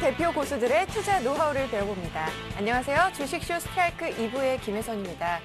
대표 고수들의 투자 노하우를 배워봅니다. 안녕하세요. 주식쇼 스트라이크 2부의 김혜선입니다.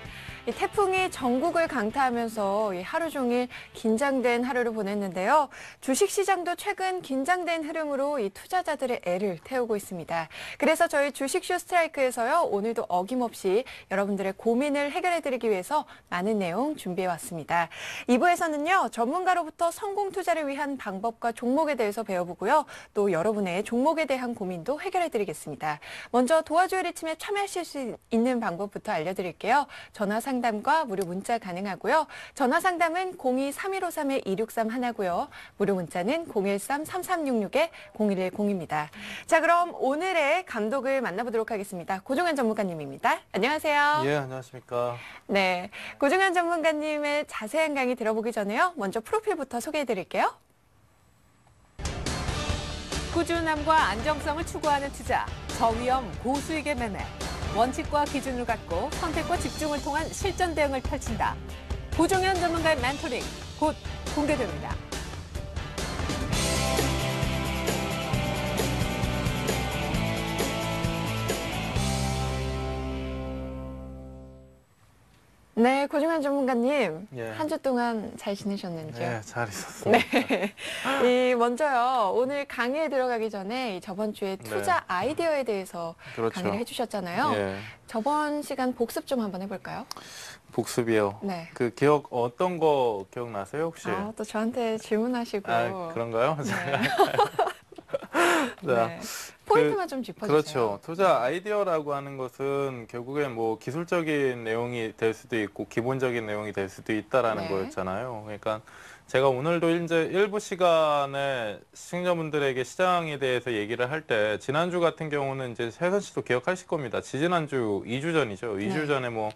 이 태풍이 전국을 강타하면서 하루 종일 긴장된 하루를 보냈는데요. 주식시장도 최근 긴장된 흐름으로 이 투자자들의 애를 태우고 있습니다. 그래서 저희 주식쇼 스트라이크에서요. 오늘도 어김없이 여러분들의 고민을 해결해드리기 위해서 많은 내용 준비해왔습니다. 2부에서는요. 전문가로부터 성공 투자를 위한 방법과 종목에 대해서 배워보고요. 또 여러분의 종목에 대한 고민도 해결해드리겠습니다. 먼저 도와줘요 리침에 참여하실 수 있는 방법부터 알려드릴게요. 전화 상담과 무료 문자 가능하고요. 전화 상담은 02-3153-2631 하나고요. 무료 문자는 013-3366-0110입니다. 자, 그럼 오늘의 감독을 만나보도록 하겠습니다. 고종현 전문가님입니다. 안녕하세요. 예, 안녕하십니까. 네, 고종현 전문가님의 자세한 강의 들어보기 전에요. 먼저 프로필부터 소개해드릴게요. 꾸준함과 안정성을 추구하는 투자, 저위험 고수익의 매매. 원칙과 기준을 갖고 선택과 집중을 통한 실전 대응을 펼친다. 고종현 전문가의 멘토링 곧 공개됩니다. 네, 고종현 전문가님. 예. 한 주 동안 잘 지내셨는지요? 네, 잘 있었습니다. 네. 먼저요, 오늘 강의에 들어가기 전에 저번 주에 투자 아이디어에 대해서 그렇죠. 강의를 해주셨잖아요. 예. 저번 시간 복습 좀 한번 해볼까요? 복습이요. 네. 그 기억 어떤 거 기억나세요 혹시? 또 저한테 질문하시고. 그런가요? 네. 자, 네. 포인트만 좀 짚어주세요. 그렇죠. 투자 아이디어라고 하는 것은 결국엔 뭐 기술적인 내용이 될 수도 있고 기본적인 내용이 될 수도 있다라는 네. 거였잖아요. 그러니까 제가 오늘도 이제 일부 시간에 시청자분들에게 시장에 대해서 얘기를 할 때 지난주 같은 경우는 이제 혜선 씨도 기억하실 겁니다. 지지난주 2주 전이죠. 2주 네. 전에 뭐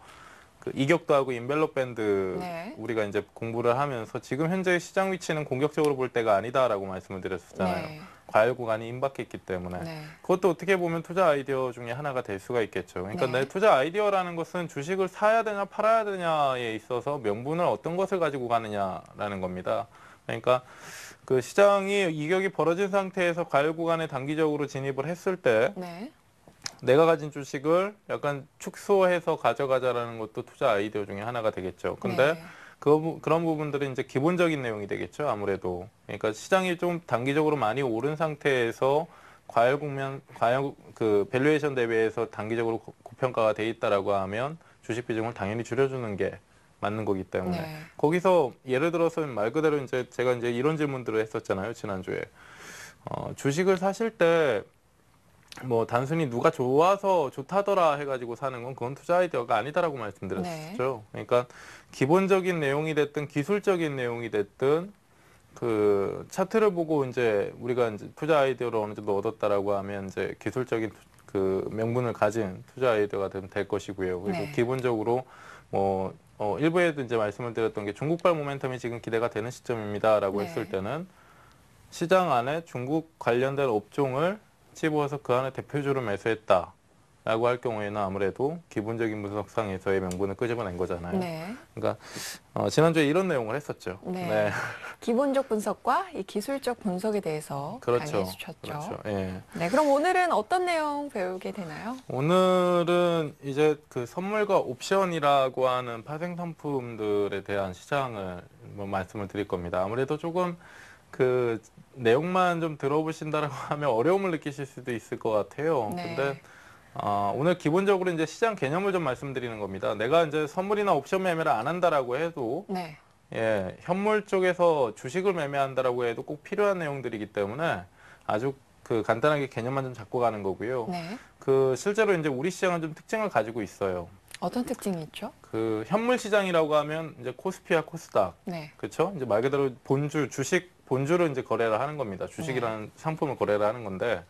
그 이격도 하고 인벨롭 밴드 네. 우리가 이제 공부를 하면서 지금 현재 시장 위치는 공격적으로 볼 때가 아니다라고 말씀을 드렸었잖아요. 네. 과열 구간이 임박했기 때문에 네. 그것도 어떻게 보면 투자 아이디어 중에 하나가 될 수가 있겠죠. 그러니까 네. 내 투자 아이디어라는 것은 주식을 사야 되냐 팔아야 되냐에 있어서 명분을 어떤 것을 가지고 가느냐라는 겁니다. 그러니까 그 시장이 이격이 벌어진 상태에서 과열 구간에 단기적으로 진입을 했을 때 네. 내가 가진 주식을 약간 축소해서 가져가자라는 것도 투자 아이디어 중에 하나가 되겠죠. 근데 네. 그런 부분들은 이제 기본적인 내용이 되겠죠, 아무래도. 그러니까 시장이 좀 단기적으로 많이 오른 상태에서 그 밸류에이션 대비해서 단기적으로 고평가가 돼 있다라고 하면 주식 비중을 당연히 줄여주는 게 맞는 거기 때문에. 네. 거기서 예를 들어서 말 그대로 이제 제가 이제 이런 질문들을 했었잖아요, 지난주에. 주식을 사실 때 뭐 단순히 누가 좋아서 좋다더라 해가지고 사는 건 그건 투자 아이디어가 아니다라고 말씀드렸었죠. 네. 그러니까 기본적인 내용이 됐든 기술적인 내용이 됐든 그 차트를 보고 이제 우리가 이제 투자 아이디어를 어느 정도 얻었다라고 하면 이제 기술적인 그 명분을 가진 투자 아이디어가 될 것이고요. 그리고 네. 기본적으로 뭐 일부에도 이제 말씀을 드렸던 게 중국발 모멘텀이 지금 기대가 되는 시점입니다라고 네. 했을 때는 시장 안에 중국 관련된 업종을 집어서 그 안에 대표주를 매수했다라고 할 경우에는 아무래도 기본적인 분석상에서의 명분을 끄집어낸 거잖아요. 네. 그러니까 지난주에 이런 내용을 했었죠. 네. 네. 기본적 분석과 이 기술적 분석에 대해서 그렇죠. 강의해 주셨죠. 그렇죠. 예. 네, 그럼 오늘은 어떤 내용 배우게 되나요? 오늘은 이제 그 선물과 옵션이라고 하는 파생 상품들에 대한 시장을 뭐 말씀을 드릴 겁니다. 아무래도 조금 그 내용만 좀 들어보신다라고 하면 어려움을 느끼실 수도 있을 것 같아요. 네. 근데 오늘 기본적으로 이제 시장 개념을 좀 말씀드리는 겁니다. 내가 이제 선물이나 옵션 매매를 안 한다라고 해도 네. 예, 현물 쪽에서 주식을 매매한다라고 해도 꼭 필요한 내용들이기 때문에 아주 그 간단하게 개념만 좀 잡고 가는 거고요. 네. 그 실제로 이제 우리 시장은 좀 특징을 가지고 있어요. 어떤 특징이 있죠? 그 현물 시장이라고 하면 이제 코스피와 코스닥, 네. 그렇죠? 이제 말 그대로 주식 본주를 이제 거래를 하는 겁니다. 주식이라는 상품을 거래를 하는 건데,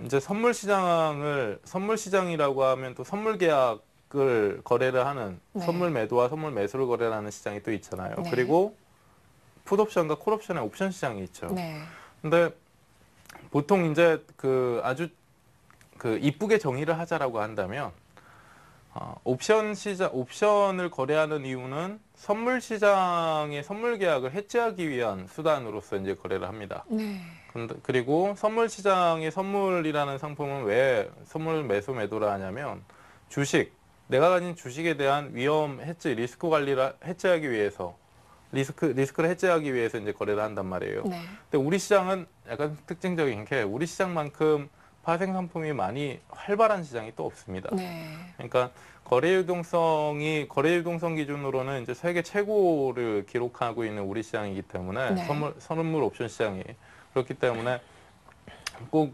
이제 선물 시장이라고 하면 또 선물 계약을 거래를 하는 네. 선물 매도와 선물 매수를 거래를 하는 시장이 또 있잖아요. 네. 그리고 풋옵션과 콜옵션의 옵션 시장이 있죠. 네. 근데 보통 이제 그 아주 그 이쁘게 정의를 하자라고 한다면 옵션을 거래하는 이유는 선물 시장의 선물 계약을 해지하기 위한 수단으로서 이제 거래를 합니다. 네. 그리고 선물 시장의 선물이라는 상품은 왜 선물 매수 매도를 하냐면 내가 가진 주식에 대한 위험 해지, 리스크 관리를 해지하기 위해서 리스크를 해지하기 위해서 이제 거래를 한단 말이에요. 네. 근데 우리 시장은 약간 특징적인 게 우리 시장만큼 파생 상품이 많이 활발한 시장이 또 없습니다. 네. 그러니까 거래 유동성 기준으로는 이제 세계 최고를 기록하고 있는 우리 시장이기 때문에 네. 선물 옵션 시장이 그렇기 때문에 꼭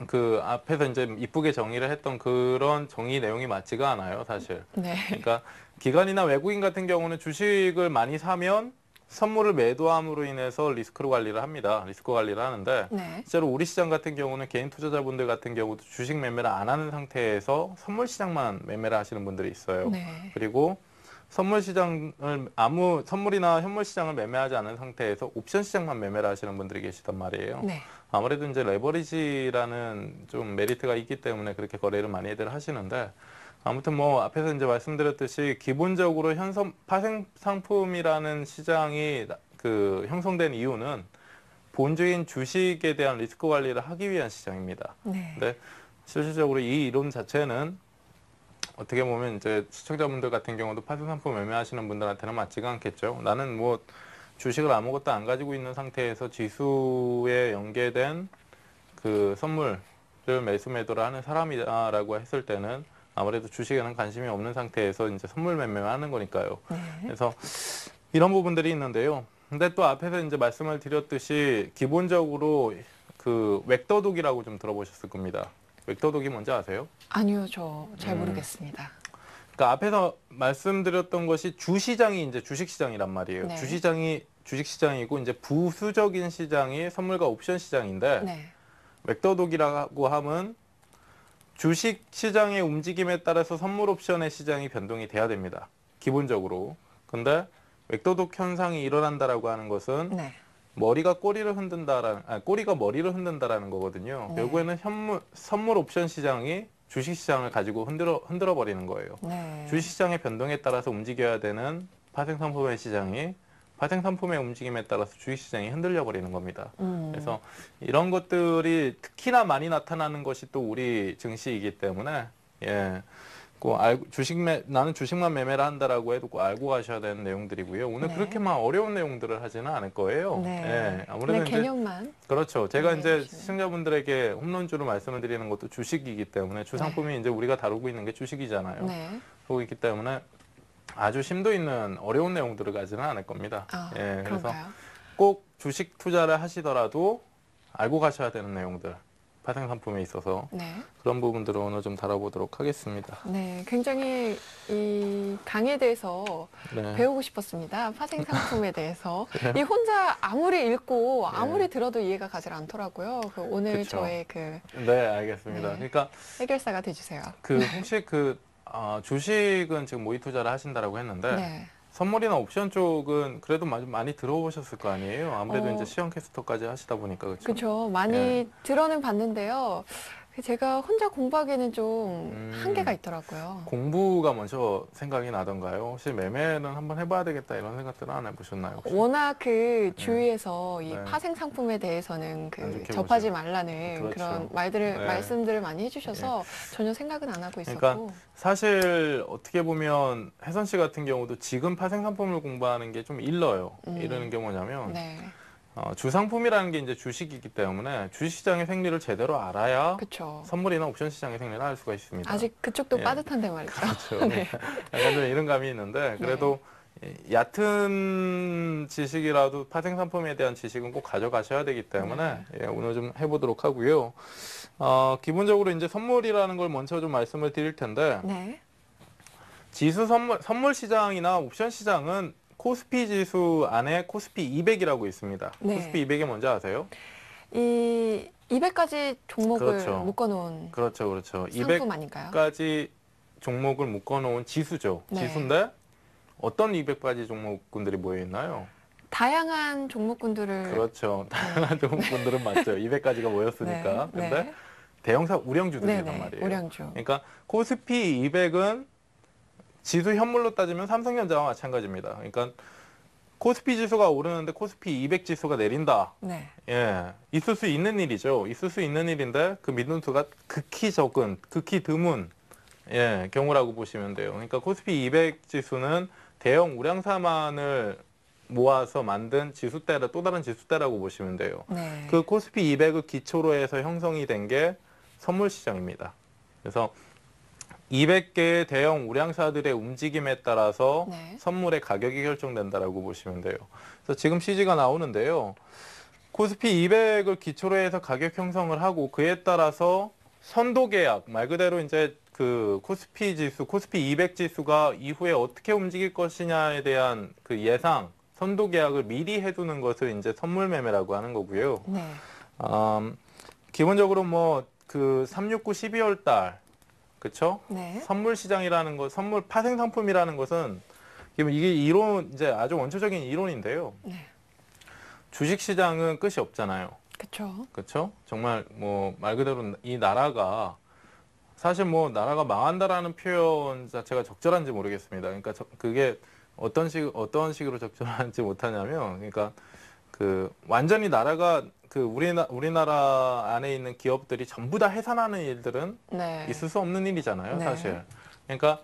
그 앞에서 이제 이쁘게 정의를 했던 그런 정의 내용이 맞지가 않아요, 사실. 네. 그러니까 기관이나 외국인 같은 경우는 주식을 많이 사면 선물을 매도함으로 인해서 리스크 관리를 하는데 네. 실제로 우리 시장 같은 경우는 개인 투자자분들 같은 경우도 주식 매매를 안 하는 상태에서 선물 시장만 매매를 하시는 분들이 있어요. 네. 그리고 선물이나 현물 시장을 매매하지 않은 상태에서 옵션 시장만 매매를 하시는 분들이 계시단 말이에요. 네. 아무래도 이제 레버리지라는 좀 메리트가 있기 때문에 그렇게 거래를 많이들 하시는데 아무튼 뭐 앞에서 이제 말씀드렸듯이 기본적으로 파생 상품이라는 시장이 형성된 이유는 본주인 주식에 대한 리스크 관리를 하기 위한 시장입니다. 네. 근데 실질적으로 이 이론 자체는 어떻게 보면 이제 시청자분들 같은 경우도 파생 상품 매매하시는 분들한테는 맞지가 않겠죠. 나는 뭐 주식을 아무것도 안 가지고 있는 상태에서 지수에 연계된 그 선물을 매수 매도를 하는 사람이다라고 했을 때는 아무래도 주식에는 관심이 없는 상태에서 이제 선물 매매를 하는 거니까요. 네. 그래서 이런 부분들이 있는데요. 근데 또 앞에서 이제 말씀을 드렸듯이 기본적으로 그 웩더독이라고 좀 들어보셨을 겁니다. 웩더독이 뭔지 아세요? 아니요, 저 잘 모르겠습니다. 그러니까 앞에서 말씀드렸던 것이 주시장이 이제 주식시장이란 말이에요. 네. 주식시장이고 이제 부수적인 시장이 선물과 옵션 시장인데 네. 웩더독이라고 하면 주식 시장의 움직임에 따라서 선물 옵션의 시장이 변동이 돼야 됩니다. 기본적으로. 근데 웩더독 현상이 일어난다라고 하는 것은 네. 꼬리가 머리를 흔든다라는 거거든요. 네. 결국에는 선물 옵션 시장이 주식 시장을 가지고 흔들어 버리는 거예요. 네. 주식 시장의 변동에 따라서 움직여야 되는 파생 상품의 시장이 파생 상품의 움직임에 따라서 주식 시장이 흔들려 버리는 겁니다. 그래서 이런 것들이 특히나 많이 나타나는 것이 또 우리 증시이기 때문에 나는 주식만 매매를 한다라고 해도 꼭 알고 가셔야 되는 내용들이고요. 오늘 네. 그렇게 막 어려운 내용들을 하지는 않을 거예요. 네. 아무래도 그냥 개념만. 그렇죠. 제가 이제 이해해 주시면. 시청자분들에게 홈런주로 말씀을 드리는 것도 주식이기 때문에 주상품이 이제 우리가 다루고 있는 게 주식이잖아요. 네. 그러고 있기 때문에 아주 심도 있는 어려운 내용들을 가지는 않을 겁니다. 그래서 그런가요? 꼭 주식 투자를 하시더라도 알고 가셔야 되는 내용들, 파생 상품에 있어서 네. 그런 부분들을 오늘 좀 다뤄보도록 하겠습니다. 네. 굉장히 이 강의에 대해서 네. 배우고 싶었습니다. 파생 상품에 대해서. 이 혼자 아무리 읽고 아무리 들어도 이해가 가지 않더라고요. 오늘 그쵸. 저의 네, 알겠습니다. 네. 그러니까 해결사가 돼주세요. 혹시 주식은 지금 모의 투자를 하신다라고 했는데 네. 선물이나 옵션 쪽은 그래도 많이 들어보셨을 거 아니에요? 아무래도 이제 시험 캐스터까지 하시다 보니까 그렇죠. 그렇죠. 많이 예. 들어는 봤는데요. 제가 혼자 공부하기에는 좀 한계가 있더라고요. 공부가 먼저 생각이 나던가요? 혹시 매매는 한번 해봐야 되겠다 이런 생각들은 안 해보셨나요? 혹시? 워낙 주위에서 이 네. 파생 상품에 대해서는 안 좋게 접하지 보죠. 말라는 그렇죠. 그런 네. 말씀들을 많이 해주셔서 전혀 생각은 안 하고 있었고. 그러니까 사실 어떻게 보면 혜선 씨 같은 경우도 지금 파생 상품을 공부하는 게 좀 일러요. 이러는 게 뭐냐면 네. 주상품이라는 게 이제 주식이기 때문에 주식시장의 생리를 제대로 알아야 그렇죠. 선물이나 옵션 시장의 생리를 알 수가 있습니다. 아직 그쪽도 예. 빠듯한데 말이죠. 그렇죠. 네. 약간 좀 이런 감이 있는데 그래도 얕은 지식이라도 파생 상품에 대한 지식은 꼭 가져가셔야 되기 때문에 오늘 좀 해보도록 하고요. 기본적으로 이제 선물이라는 걸 먼저 좀 말씀을 드릴 텐데 네. 지수 선물 시장이나 옵션 시장은 코스피 지수 안에 코스피 200이라고 있습니다. 네. 코스피 200이 뭔지 아세요? 이 200가지 종목을 그렇죠. 묶어놓은 그렇죠. 상품 아닌가요? 200가지 종목을 묶어놓은 지수죠. 네. 지수인데 어떤 200가지 종목군들이 모여 있나요? 다양한 종목군들을 그렇죠. 다양한 종목군들은 맞죠. 200가지가 모였으니까. 근데 대형사 우량주들이란 네네. 말이에요. 우량주. 그러니까 코스피 200은 지수 현물로 따지면 삼성전자와 마찬가지입니다. 그러니까 코스피 지수가 오르는데 코스피 200 지수가 내린다. 네. 예, 있을 수 있는 일이죠. 있을 수 있는 일인데 그 민원수가 극히 적은, 극히 드문 경우라고 보시면 돼요. 그러니까 코스피 200 지수는 대형 우량사만을 모아서 만든 지수대라, 또 다른 지수대라고 보시면 돼요. 네. 그 코스피 200을 기초로 해서 형성이 된 게 선물 시장입니다. 그래서 200개의 대형 우량사들의 움직임에 따라서 네. 선물의 가격이 결정된다라고 보시면 돼요. 그래서 지금 CG가 나오는데요. 코스피 200을 기초로 해서 가격 형성을 하고 그에 따라서 선도 계약, 말 그대로 이제 그 코스피 지수, 코스피 200 지수가 이후에 어떻게 움직일 것이냐에 대한 그 예상, 선도 계약을 미리 해두는 것을 이제 선물 매매라고 하는 거고요. 네. 기본적으로 뭐 그 369 12월 달, 그렇죠? 네. 선물 시장이라는 것, 선물 파생 상품이라는 것은 이게 이론, 이제 아주 원초적인 이론인데요. 네. 주식 시장은 끝이 없잖아요. 그렇죠. 그렇죠? 정말 뭐 말 그대로 이 나라가 사실 뭐 나라가 망한다라는 표현 자체가 적절한지 모르겠습니다. 그러니까 그게 어떤 식으로 적절한지 못하냐면, 그러니까 그 완전히 나라가 그 우리나라 안에 있는 기업들이 전부 다 해산하는 일들은 네. 있을 수 없는 일이잖아요, 네. 사실. 그러니까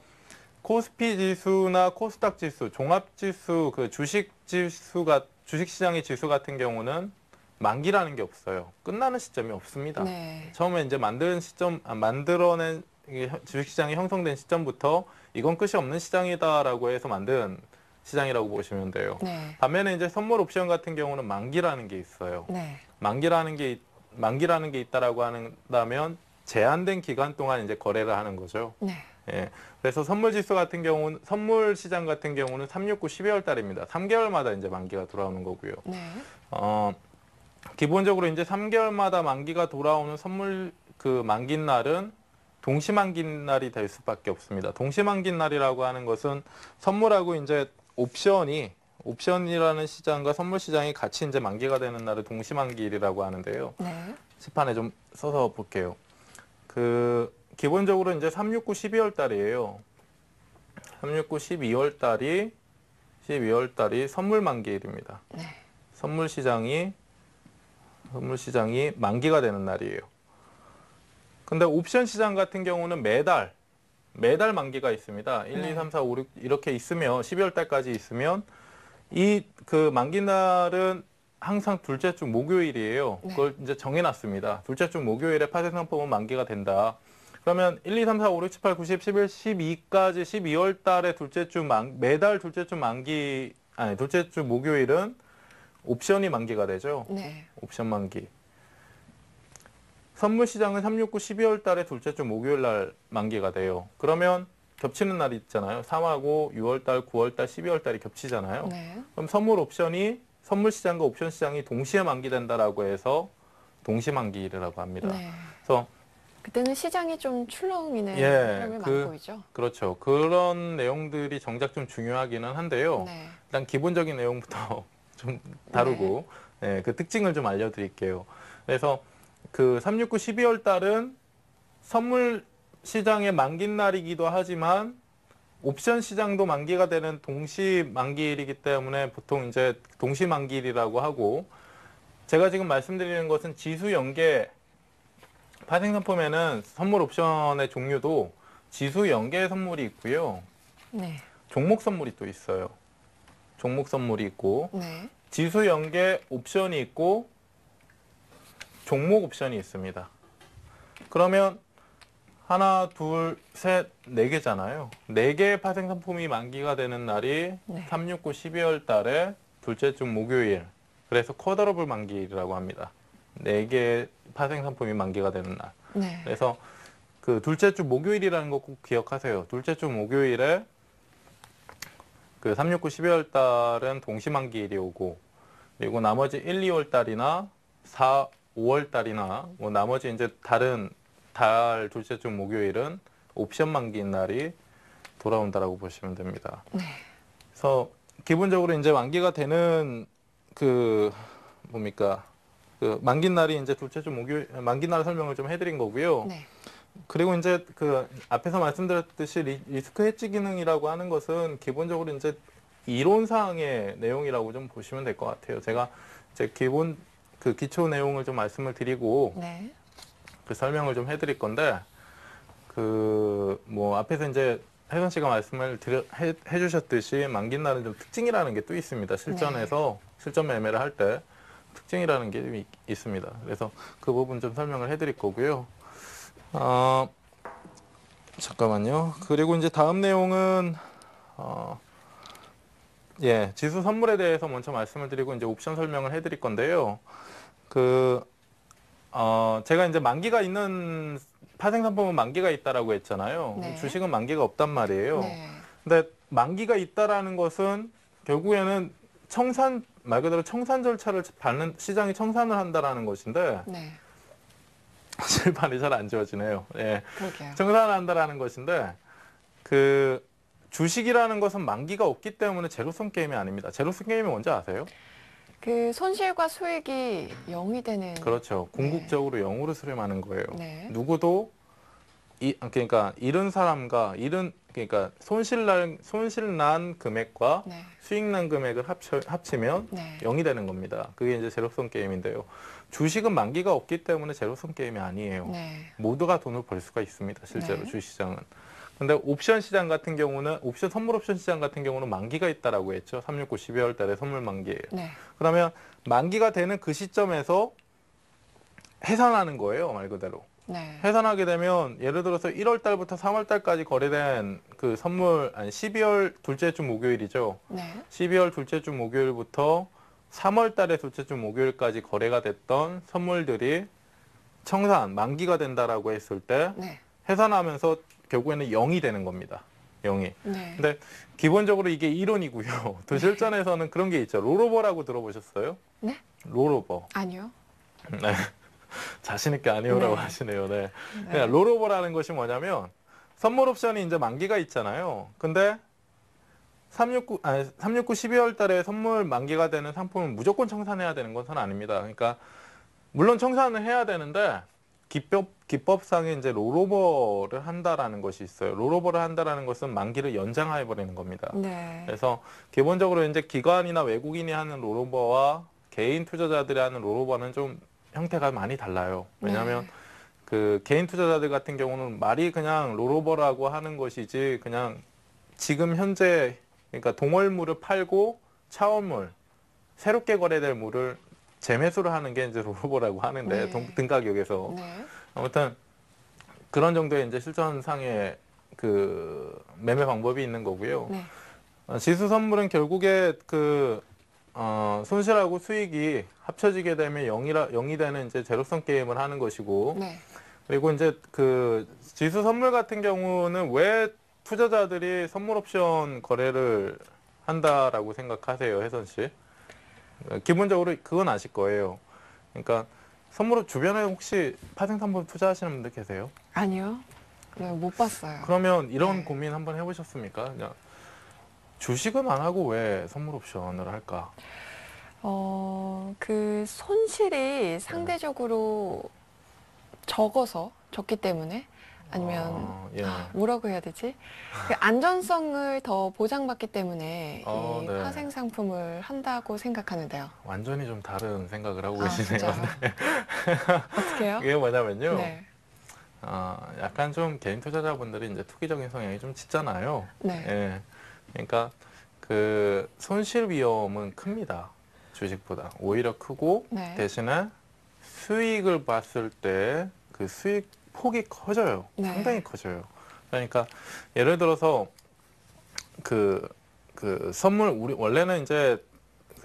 코스피 지수나 코스닥 지수, 종합 지수, 그 주식 시장의 지수 같은 경우는 만기라는 게 없어요. 끝나는 시점이 없습니다. 네. 처음에 이제 만들어낸 주식시장이 형성된 시점부터 이건 끝이 없는 시장이다라고 해서 만든 시장이라고 보시면 돼요. 네. 반면에 이제 선물 옵션 같은 경우는 만기라는 게 있어요. 네. 만기라는 게 있다라고 한다면 제한된 기간 동안 이제 거래를 하는 거죠. 네. 예. 그래서 선물 시장 같은 경우는 369 12월 달입니다. 3개월마다 이제 만기가 돌아오는 거고요. 네. 기본적으로 이제 3개월마다 만기가 돌아오는 선물 그 만기 날은 동시만기 날이 될 수밖에 없습니다. 동시만기 날이라고 하는 것은 선물하고 이제 옵션이라는 시장과 선물 시장이 같이 이제 만기가 되는 날을 동시만기일이라고 하는데요. 네. 칠판에 좀 써서 볼게요. 그 기본적으로 이제 369 12월 달이에요. 369 12월 달이 선물 만기일입니다. 네. 선물 시장이 만기가 되는 날이에요. 근데 옵션 시장 같은 경우는 매달 만기가 있습니다. 1, 2, 3, 4, 5, 6 이렇게 있으면 12월 달까지 있으면 이 그 만기 날은 항상 둘째 주 목요일이에요. 네. 그걸 이제 정해놨습니다. 둘째 주 목요일에 파생 상품은 만기가 된다. 그러면 1, 2, 3, 4, 5, 6, 7, 8, 9, 10, 11, 12까지 12월 달에 매달 둘째 주 목요일은 옵션이 만기가 되죠. 네. 옵션 만기. 선물 시장은 369 12월 달에 둘째 주 목요일 날 만기가 돼요. 그러면 겹치는 날이 있잖아요. 3하고 6월 달, 9월 달, 12월 달이 겹치잖아요. 네. 그럼 선물 시장과 옵션 시장이 동시에 만기된다라고 해서 동시만기일이라고 합니다. 네. 그래서 그때는 시장이 좀 출렁이는 예, 흐름을 많이 보이죠. 그렇죠. 그런 내용들이 정작 좀 중요하기는 한데요. 네. 일단 기본적인 내용부터 좀 다루고 그 특징을 좀 알려드릴게요. 그래서 그 369 12월 달은 선물 시장의 만기 날이기도 하지만 옵션 시장도 만기가 되는 동시 만기일이기 때문에 보통 이제 동시 만기일이라고 하고, 제가 지금 말씀드리는 것은 지수 연계 파생 상품에는 선물 옵션의 종류도 지수 연계 선물이 있고요. 네. 종목 선물이 또 있어요. 종목 선물이 있고 네. 지수 연계 옵션이 있고 종목 옵션이 있습니다. 그러면 하나, 둘, 셋, 네 개잖아요. 네 개의 파생 상품이 만기가 되는 날이 네. 369 12월 달에 둘째 주 목요일. 그래서 쿼더러블 만기일이라고 합니다. 네 개의 파생 상품이 만기가 되는 날. 네. 그래서 그 둘째 주 목요일이라는 거 꼭 기억하세요. 둘째 주 목요일에 그 369 12월 달은 동시만기일이 오고, 그리고 나머지 1, 2월 달이나 4, 5월 달이나 뭐 나머지 이제 다른 달 둘째 주 목요일은 옵션 만기인 날이 돌아온다라고 보시면 됩니다. 네. 그래서 기본적으로 이제 만기가 되는 그 만기 날이 이제 둘째 주 목요일 만기 날 설명을 좀 해드린 거고요. 네. 그리고 이제 그 앞에서 말씀드렸듯이 리스크 해지 기능이라고 하는 것은 기본적으로 이제 이론상의 내용이라고 좀 보시면 될 것 같아요. 제가 이제 기본 그 기초 내용을 좀 말씀을 드리고 네. 그 설명을 좀 해드릴 건데 그 뭐 앞에서 이제 혜선 씨가 말씀을 해주셨듯이 만기 날은 좀 특징이라는 게 또 있습니다. 실전에서 실전 매매를 할 때 특징이라는 게 좀 있습니다. 그래서 그 부분 좀 설명을 해드릴 거고요. 잠깐만요. 그리고 이제 다음 내용은 예, 지수 선물에 대해서 먼저 말씀을 드리고 이제 옵션 설명을 해드릴 건데요. 제가 이제 만기가 있는 파생 상품은 만기가 있다라고 했잖아요. 네. 주식은 만기가 없단 말이에요. 네. 근데 만기가 있다라는 것은 결국에는 말 그대로 청산 절차를 밟는, 시장이 청산을 한다라는 것인데, 네. 실판이 잘 안 지워지네요. 예. 그러게요. 청산을 한다라는 것인데, 그 주식이라는 것은 만기가 없기 때문에 제로섬 게임이 아닙니다. 제로섬 게임이 뭔지 아세요? 그 손실과 수익이 0이 되는. 그렇죠. 궁극적으로 0으로 수렴하는 거예요. 네. 누구도 그러니까 잃은 사람과 그러니까 손실 난 금액과 네. 수익 난 금액을 합치면 네. 0이 되는 겁니다. 그게 이제 제로섬 게임인데요. 주식은 만기가 없기 때문에 제로섬 게임이 아니에요. 네. 모두가 돈을 벌 수가 있습니다. 실제로 네. 주식시장은. 근데 옵션 시장 같은 경우는 선물 옵션 시장 같은 경우는 만기가 있다라고 했죠. 369 12월 달에 선물 만기예요. 네. 그러면 만기가 되는 그 시점에서 해산하는 거예요, 말 그대로. 네. 해산하게 되면 예를 들어서 1월 달부터 3월 달까지 거래된 그 선물 12월 둘째 주 목요일이죠. 네. 12월 둘째 주 목요일부터 3월 달의 둘째 주 목요일까지 거래가 됐던 선물들이 만기가 된다라고 했을 때 네. 해산하면서 결국에는 0이 되는 겁니다. 0이. 네. 근데 기본적으로 이게 이론이고요. 또 실전에서는 그런 게 있죠. 롤오버라고 들어보셨어요? 네? 롤오버. 아니요. 네. 자신 있게 아니오라고 네. 하시네요. 네. 네. 롤오버라는 것이 뭐냐면 선물 옵션이 이제 만기가 있잖아요. 근데 369 12월 달에 선물 만기가 되는 상품은 무조건 청산해야 되는 것은 아닙니다. 그러니까 물론 청산을 해야 되는데 기법상에 이제 롤오버를 한다라는 것이 있어요. 롤오버를 한다라는 것은 만기를 연장해 버리는 겁니다. 네. 그래서 기본적으로 이제 기관이나 외국인이 하는 롤오버와 개인 투자자들이 하는 롤오버는 좀 형태가 많이 달라요. 왜냐하면 네. 그 개인 투자자들 같은 경우는 말이 그냥 롤오버라고 하는 것이지 그냥 지금 현재 그러니까 동월물을 팔고 차원물 새롭게 거래될 물을 재매수를 하는 게 이제 롤오버라고 하는데 네. 등가격에서 네. 아무튼 그런 정도의 이제 실전상의 그 매매 방법이 있는 거고요. 네. 지수 선물은 결국에 손실하고 수익이 합쳐지게 되면 0이 되는 이제 제로섬 게임을 하는 것이고, 네. 그리고 이제 그 지수 선물 같은 경우는 왜 투자자들이 선물 옵션 거래를 한다라고 생각하세요, 혜선 씨? 기본적으로 그건 아실 거예요. 그러니까 주변에 혹시 파생상품 투자하시는 분들 계세요? 아니요. 네, 못 봤어요. 그러면 이런 네. 고민 한번 해보셨습니까? 그냥 주식은 안 하고 왜 선물 옵션을 할까? 그 손실이 상대적으로 적기 때문에 아니면 예. 뭐라고 해야 되지? 그 안전성을 더 보장받기 때문에 이 네. 파생 상품을 한다고 생각하는데요. 완전히 좀 다른 생각을 하고 아, 계시네요. 진짜요? 어떻게요? 이게 뭐냐면요. 네. 약간 좀 개인 투자자분들이 이제 투기적인 성향이 좀 짙잖아요. 네. 예. 그러니까 그 손실 위험은 큽니다. 주식보다. 오히려 크고 네. 대신에 수익을 봤을 때 그 수익 폭이 커져요. 네. 상당히 커져요. 그러니까 예를 들어서 그 선물 우리 원래는 이제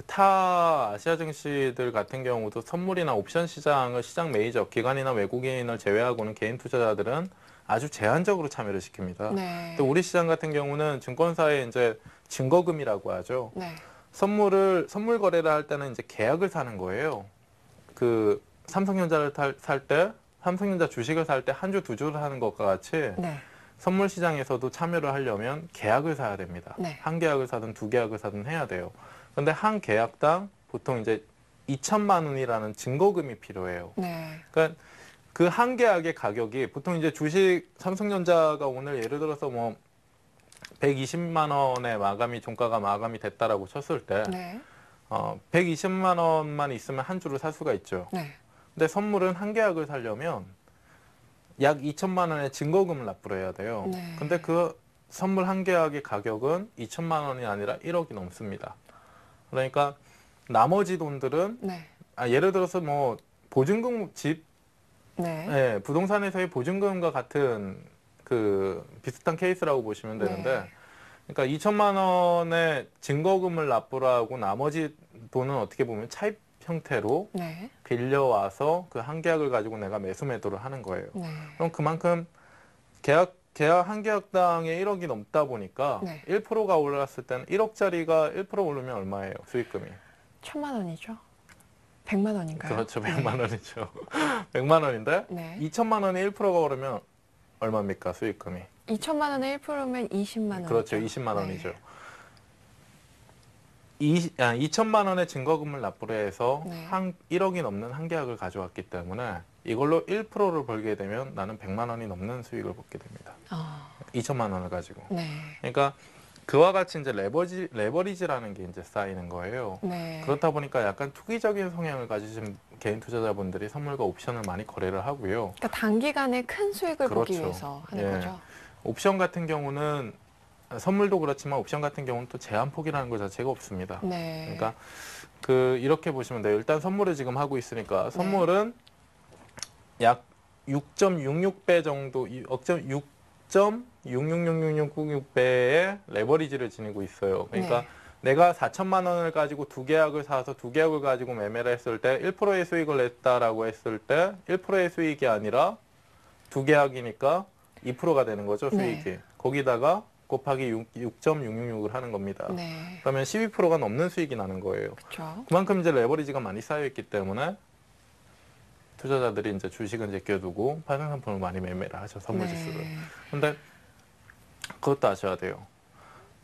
타 아시아 증시들 같은 경우도 선물이나 옵션 시장을 시장 메이저 기관이나 외국인을 제외하고는 개인 투자자들은 아주 제한적으로 참여를 시킵니다. 네. 또 우리 시장 같은 경우는 증권사에 이제 증거금이라고 하죠. 네. 선물 거래를 할 때는 이제 계약을 사는 거예요. 그 삼성전자를 살 때 삼성전자 주식을 살 때 한 주, 두 주를 하는 것과 같이 네. 선물 시장에서도 참여를 하려면 계약을 사야 됩니다. 네. 한 계약을 사든 두 계약을 사든 해야 돼요. 근데 한 계약당 보통 이제 2천만 원이라는 증거금이 필요해요. 네. 그러니까 그 한 계약의 가격이 보통 이제 주식 삼성전자가 오늘 예를 들어서 뭐 120만 원의 종가가 마감이 됐다라고 쳤을 때 네. 120만 원만 있으면 한 주를 살 수가 있죠. 네. 근데 선물은 한 계약을 사려면 약 2천만 원의 증거금을 납부를 해야 돼요. 네. 근데 그 선물 한 계약의 가격은 2천만 원이 아니라 1억이 넘습니다. 그러니까 나머지 돈들은 네. 예를 들어서 뭐 보증금 네. 예, 부동산에서의 보증금과 같은 그 비슷한 케이스라고 보시면 되는데 네. 그러니까 2천만 원의 증거금을 납부를 하고 나머지 돈은 어떻게 보면 차입 형태로 네. 빌려와서 그 한 계약을 가지고 내가 매수 매도를 하는 거예요. 네. 그럼 그만큼 계약 한 계약당에 1억이 넘다 보니까 네. 1%가 올랐을 때는 1억짜리가 1% 오르면 얼마예요? 수익금이. 1,000만 원이죠. 100만 원인가요? 그렇죠. 100만 원이죠. 100만 원인데 네. 2천만 원에 1%가 오르면 얼마입니까? 수익금이. 2천만 원에 1%면 20만 원. 그렇죠. 20만 원이죠. 네. 2천만 원의 증거금을 납부를 해서 네. 1억이 넘는 한 계약을 가져왔기 때문에 이걸로 1%를 벌게 되면 나는 100만 원이 넘는 수익을 받게 됩니다. 2천만 원을 가지고. 네. 그러니까 그와 같이 이제 레버리지라는 게 이제 쌓이는 거예요. 네. 그렇다 보니까 약간 투기적인 성향을 가지신 개인 투자자분들이 선물과 옵션을 많이 거래를 하고요. 그러니까 단기간에 큰 수익을 보기 그렇죠. 위해서 하는 예. 거죠. 옵션 같은 경우는 선물도 그렇지만 옵션 같은 경우는 또 제한 폭이라는 것 자체가 없습니다. 네. 그러니까 이렇게 보시면 돼요. 일단 선물을 지금 하고 있으니까 선물은 약 6.66배 정도, 6.666666배의 레버리지를 지니고 있어요. 그러니까 네. 내가 4천만 원을 가지고 두 계약을 사서 두 계약을 가지고 매매를 했을 때 1%의 수익을 냈다라고 했을 때 1%의 수익이 아니라 두 계약이니까 2%가 되는 거죠, 수익이. 네. 거기다가 곱하기 6.666을 하는 겁니다. 네. 그러면 12%가 넘는 수익이 나는 거예요. 그렇죠. 그만큼 이제 레버리지가 많이 쌓여 있기 때문에 투자자들이 이제 주식은 제껴두고 파생 상품을 많이 매매를 하죠, 선물 지수를. 네. 근데 그것도 아셔야 돼요.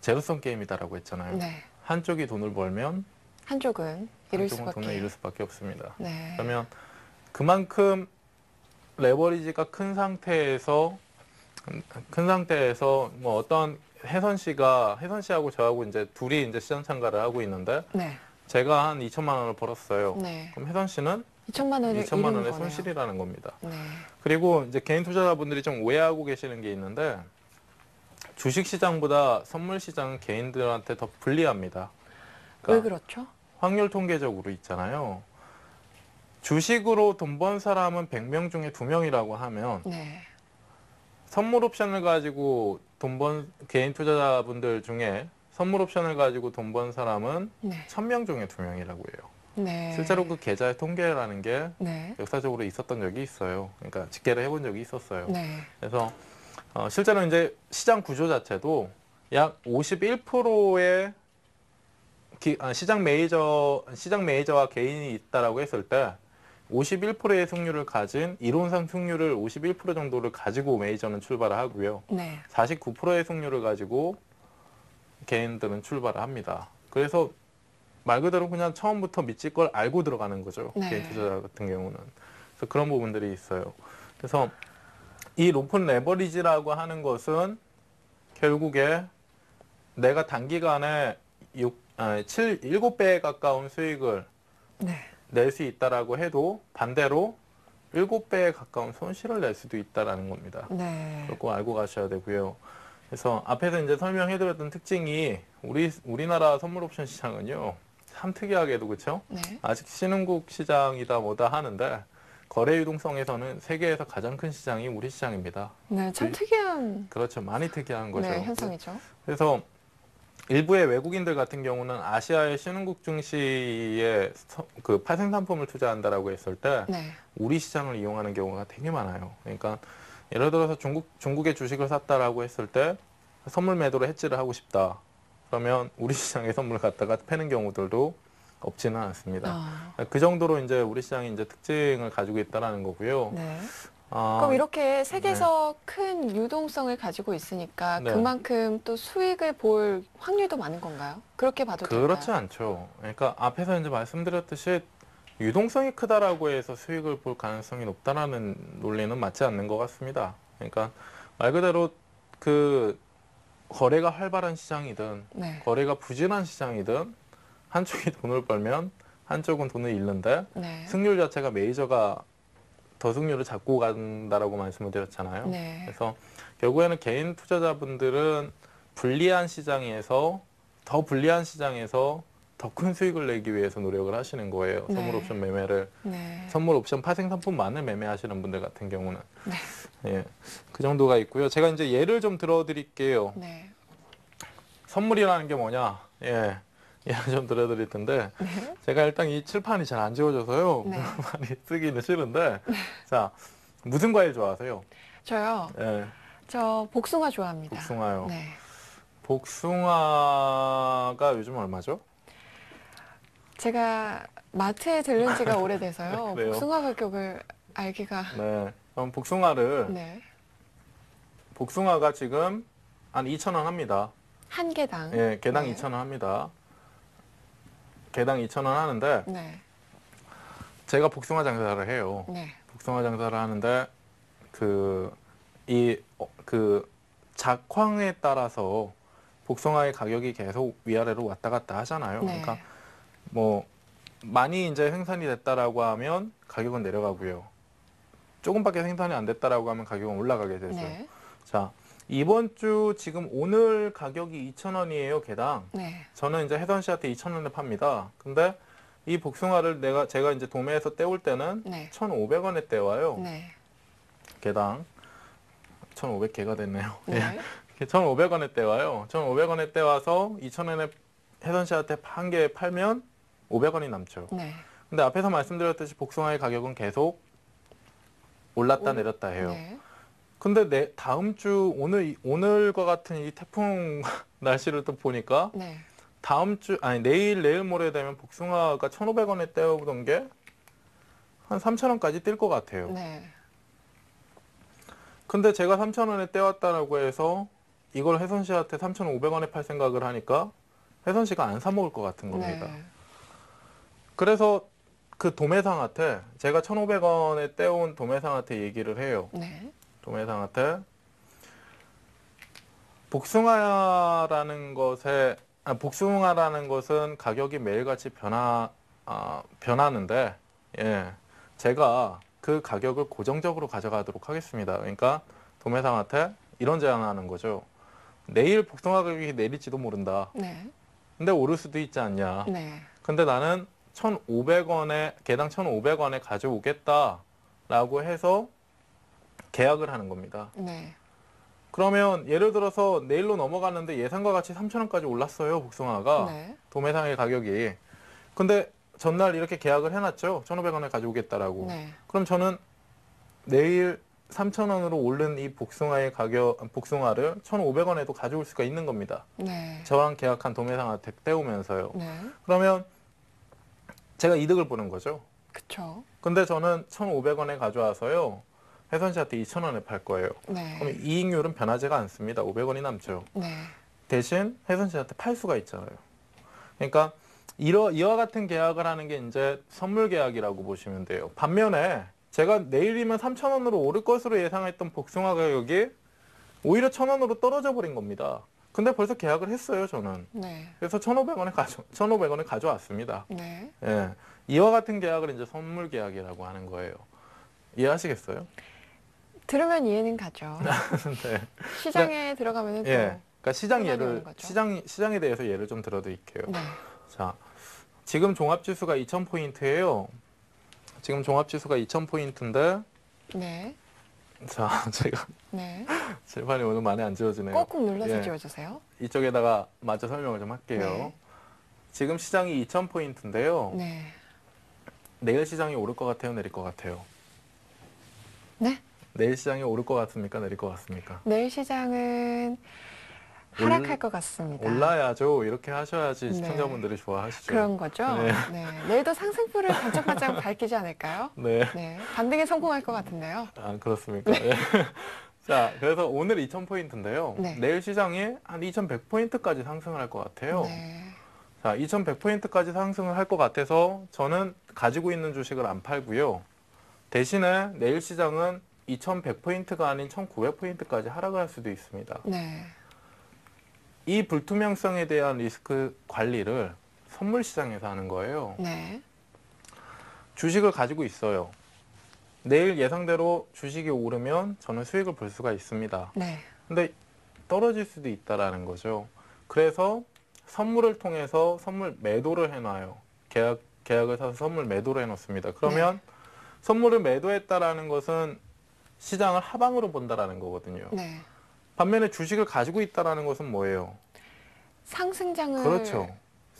제로섬 게임이다라고 했잖아요. 네. 한쪽이 돈을 벌면 한쪽은 잃을 한쪽은 수밖에. 돈을 잃을 수밖에 없습니다. 네. 그러면 그만큼 레버리지가 큰 상태에서 뭐 어떤 혜선 씨하고 저하고 이제 둘이 이제 시장 참가를 하고 있는데 네. 제가 한 2천만 원을 벌었어요. 네. 그럼 혜선 씨는 2천만 원을 2천만 원의 잃은 거네요. 손실이라는 겁니다. 네. 그리고 이제 개인 투자자분들이 좀 오해하고 계시는 게 있는데 주식 시장보다 선물 시장은 개인들한테 더 불리합니다. 왜 그러니까 그렇죠? 확률 통계적으로 있잖아요. 주식으로 돈 번 사람은 100명 중에 2명이라고 하면 네. 선물 옵션을 가지고 개인 투자자분들 중에 선물 옵션을 가지고 돈 번 사람은 네. 1000명 중에 2명이라고 해요. 네. 실제로 그 계좌의 통계라는 게 네. 역사적으로 있었던 적이 있어요. 그러니까 집계를 해본 적이 있었어요. 네. 그래서 실제로 이제 시장 구조 자체도 약 51%의 시장 메이저와 개인이 있다라고 했을 때 51%의 승률을 가진 이론상 승률을 51% 정도를 가지고 메이저는 출발을 하고요. 네. 49%의 승률을 가지고 개인들은 출발을 합니다. 그래서 말 그대로 그냥 처음부터 미칠 걸 알고 들어가는 거죠. 네. 개인 투자자 같은 경우는. 그래서 그런 부분들이 있어요. 그래서 이 높은 레버리지라고 하는 것은 결국에 내가 단기간에 7배에 가까운 수익을 네. 낼 수 있다라고 해도 반대로 7배에 가까운 손실을 낼 수도 있다라는 겁니다. 네. 그걸 꼭 알고 가셔야 되고요. 그래서 앞에서 이제 설명해드렸던 특징이 우리나라 선물 옵션 시장은요, 참 특이하게도 그렇죠? 네. 아직 신흥국 시장이다 뭐다 하는데 거래 유동성에서는 세계에서 가장 큰 시장이 우리 시장입니다. 네. 참 특이한 그렇죠. 많이 특이한 거죠. 네, 현상이죠. 그래서 일부의 외국인들 같은 경우는 아시아의 신흥국 증시에 그 파생 상품을 투자한다라고 했을 때 네. 우리 시장을 이용하는 경우가 되게 많아요. 그러니까 예를 들어서 중국의 주식을 샀다라고 했을 때 선물 매도로 해지를 하고 싶다. 그러면 우리 시장에 선물을 갖다가 패는 경우들도 없지는 않습니다. 그 정도로 이제 우리 시장이 이제 특징을 가지고 있다라는 거고요. 네. 그럼 이렇게 세계에서 큰 유동성을 가지고 있으니까 네. 그만큼 또 수익을 볼 확률도 많은 건가요? 그렇게 봐도 될까요? 그렇지 않죠. 그러니까 앞에서 이제 말씀드렸듯이 유동성이 크다라고 해서 수익을 볼 가능성이 높다라는 논리는 맞지 않는 것 같습니다. 그러니까 말 그대로 그 거래가 활발한 시장이든 네. 거래가 부진한 시장이든 한쪽이 돈을 벌면 한쪽은 돈을 잃는데 네. 승률 자체가 메이저가 더 승률을 잡고 간다라고 말씀을 드렸잖아요. 네. 그래서 결국에는 개인 투자자분들은 불리한 시장에서 더 큰 수익을 내기 위해서 노력을 하시는 거예요. 네. 선물 옵션 매매를 네. 선물 옵션 파생 상품만을 매매하시는 분들 같은 경우는 네. 예, 그 정도가 있고요. 제가 이제 예를 좀 들어드릴게요. 네. 선물이라는 게 뭐냐? 예, 예를 좀 들어드릴 텐데 네. 제가 일단 이 칠판이 잘 안 지워져서요. 네. 많이 쓰기는 싫은데 자, 무슨 과일 좋아하세요? 저요. 예, 저 복숭아 좋아합니다. 복숭아요. 네. 복숭아가 요즘 얼마죠? 제가 마트에 들른 지가 오래돼서요. 그래요? 복숭아 가격을 알기가. 네, 그럼 복숭아를 네. 복숭아가 지금 한 2,000원 합니다. 한 개당. 예, 개당 네. 2,000원 합니다. 개당 2,000원 하는데 네. 제가 복숭아 장사를 해요. 네. 복숭아 장사를 하는데 그 작황에 따라서 복숭아의 가격이 계속 위아래로 왔다 갔다 하잖아요. 네. 그러니까 뭐 많이 이제 생산이 됐다라고 하면 가격은 내려가고요. 조금밖에 생산이 안 됐다라고 하면 가격은 올라가게 되죠. 네. 자, 이번 주 지금 오늘 가격이 2,000원이에요, 개당. 네. 저는 이제 혜선 씨한테 2,000원에 팝니다. 근데 이 복숭아를 제가 이제 도매에서 떼올 때는 네. 1,500원에 떼와요. 네. 개당 1,500개가 됐네요. 네. 1,500원에 떼와요. 1,500원에 떼와서 2,000원에 혜선 씨한테 한 개 팔면 500원이 남죠. 네. 근데 앞에서 말씀드렸듯이 복숭아의 가격은 계속 올랐다 내렸다 해요. 네. 근데 다음 주 오늘과 같은 이 태풍 날씨를 또 보니까 네. 내일 모레 되면 복숭아가 1,500원에 떼어오던 게 한 3,000원까지 뛸 것 같아요. 네. 근데 제가 3,000원에 떼왔다라고 해서 이걸 혜선 씨한테 3,500원에 팔 생각을 하니까 혜선 씨가 안 사 먹을 것 같은 겁니다. 네. 그래서 그 도매상한테 제가 1,500원에 떼온 도매상한테 얘기를 해요. 네. 도매상한테 복숭아라는 것은 가격이 매일같이 변하는데, 예, 제가 그 가격을 고정적으로 가져가도록 하겠습니다. 그러니까 도매상한테 이런 제안을 하는 거죠. 내일 복숭아 가격이 내릴지도 모른다. 네. 근데 오를 수도 있지 않냐. 네. 근데 나는 1,500원에 개당 1,500원에 가져오겠다라고 해서 계약을 하는 겁니다. 네. 그러면 예를 들어서 내일로 넘어갔는데 예상과 같이 3,000원까지 올랐어요, 복숭아가. 네. 도매상의 가격이. 근데 전날 이렇게 계약을 해놨죠. 1,500원에 가져오겠다라고. 네. 그럼 저는 내일 3,000원으로 오른 이 복숭아를 1,500원에도 가져올 수가 있는 겁니다. 네. 저랑 계약한 도매상한테 떼오면서요. 네. 그러면 제가 이득을 보는 거죠. 그쵸. 근데 저는 1,500원에 가져와서요. 혜선 씨한테 2,000원에 팔 거예요. 네. 그럼 이익률은 변하지가 않습니다. 500원이 남죠. 네. 대신 혜선 씨한테 팔 수가 있잖아요. 그러니까 이와 같은 계약을 하는 게 이제 선물 계약이라고 보시면 돼요. 반면에 제가 내일이면 3,000원으로 오를 것으로 예상했던 복숭아 가격이 오히려 1,000원으로 떨어져 버린 겁니다. 근데 벌써 계약을 했어요, 저는. 네. 그래서 1,500원에 가져왔습니다. 네. 예. 이와 같은 계약을 이제 선물 계약이라고 하는 거예요. 이해하시겠어요? 들으면 이해는 가죠. 네. 시장에 들어가면은 또. 예. 그러니까 생각이 오는 거죠. 시장에 대해서 예를 좀 들어드릴게요. 네. 자, 지금 종합지수가 2,000포인트예요. 지금 종합지수가 2,000포인트인데, 네. 자, 제가 네. 칠판이 오늘 많이 안 지워지네요. 꾹꾹 눌러서 예. 지워주세요. 이쪽에다가 마저 설명을 좀 할게요. 네. 지금 시장이 2,000포인트인데요. 네. 내일 시장이 오를 것 같아요, 내릴 것 같아요? 네. 내일 시장이 오를 것 같습니까, 내릴 것 같습니까? 내일 시장은 하락할 것 같습니다. 올라야죠. 이렇게 하셔야지 네. 시청자분들이 좋아하시죠. 그런 거죠? 네. 네. 내일도 상승불을 반짝반짝 밝히지 않을까요? 네. 네. 반등에 성공할 것 같은데요. 아, 그렇습니까? 네. 자, 그래서 오늘 2,000포인트인데요. 네. 내일 시장이 한 2,100포인트까지 상승을 할 것 같아요. 네. 자, 2100포인트까지 상승을 할 것 같아서 저는 가지고 있는 주식을 안 팔고요. 대신에 내일 시장은 2100포인트가 아닌 1900포인트까지 하락을 할 수도 있습니다. 네. 이 불투명성에 대한 리스크 관리를 선물 시장에서 하는 거예요. 네. 주식을 가지고 있어요. 내일 예상대로 주식이 오르면 저는 수익을 볼 수가 있습니다. 네. 근데 떨어질 수도 있다라는 거죠. 그래서 선물을 통해서 선물 매도를 해놔요. 계약을 사서 선물 매도를 해놓습니다. 그러면 선물을 매도했다라는 것은 시장을 하방으로 본다라는 거거든요. 네. 반면에 주식을 가지고 있다라는 것은 뭐예요? 상승장을 그렇죠.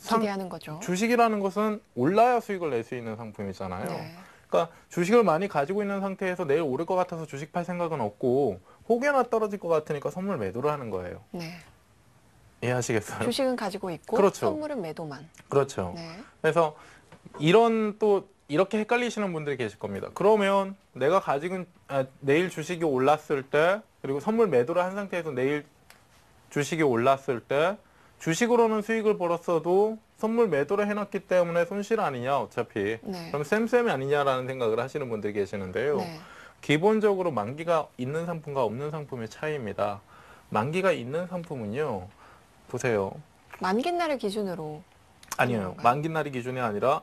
기대하는 거죠. 주식이라는 것은 올라야 수익을 낼 수 있는 상품이잖아요. 네. 그러니까 주식을 많이 가지고 있는 상태에서 내일 오를 것 같아서 주식 팔 생각은 없고 혹여나 떨어질 것 같으니까 선물 매도를 하는 거예요. 네. 이해하시겠어요? 주식은 가지고 있고 그렇죠. 선물은 매도만. 그렇죠. 네. 그래서 이렇게 헷갈리시는 분들이 계실 겁니다. 그러면 내가 내일 주식이 올랐을 때 그리고 선물 매도를 한 상태에서 내일 주식이 올랐을 때 주식으로는 수익을 벌었어도 선물 매도를 해놨기 때문에 손실 아니냐 어차피. 네. 그럼 쌤쌤이 아니냐라는 생각을 하시는 분들이 계시는데요. 네. 기본적으로 만기가 있는 상품과 없는 상품의 차이입니다. 만기가 있는 상품은요. 보세요. 만기 날을 기준으로. 아니에요. 건가요? 만기 날이 기준이 아니라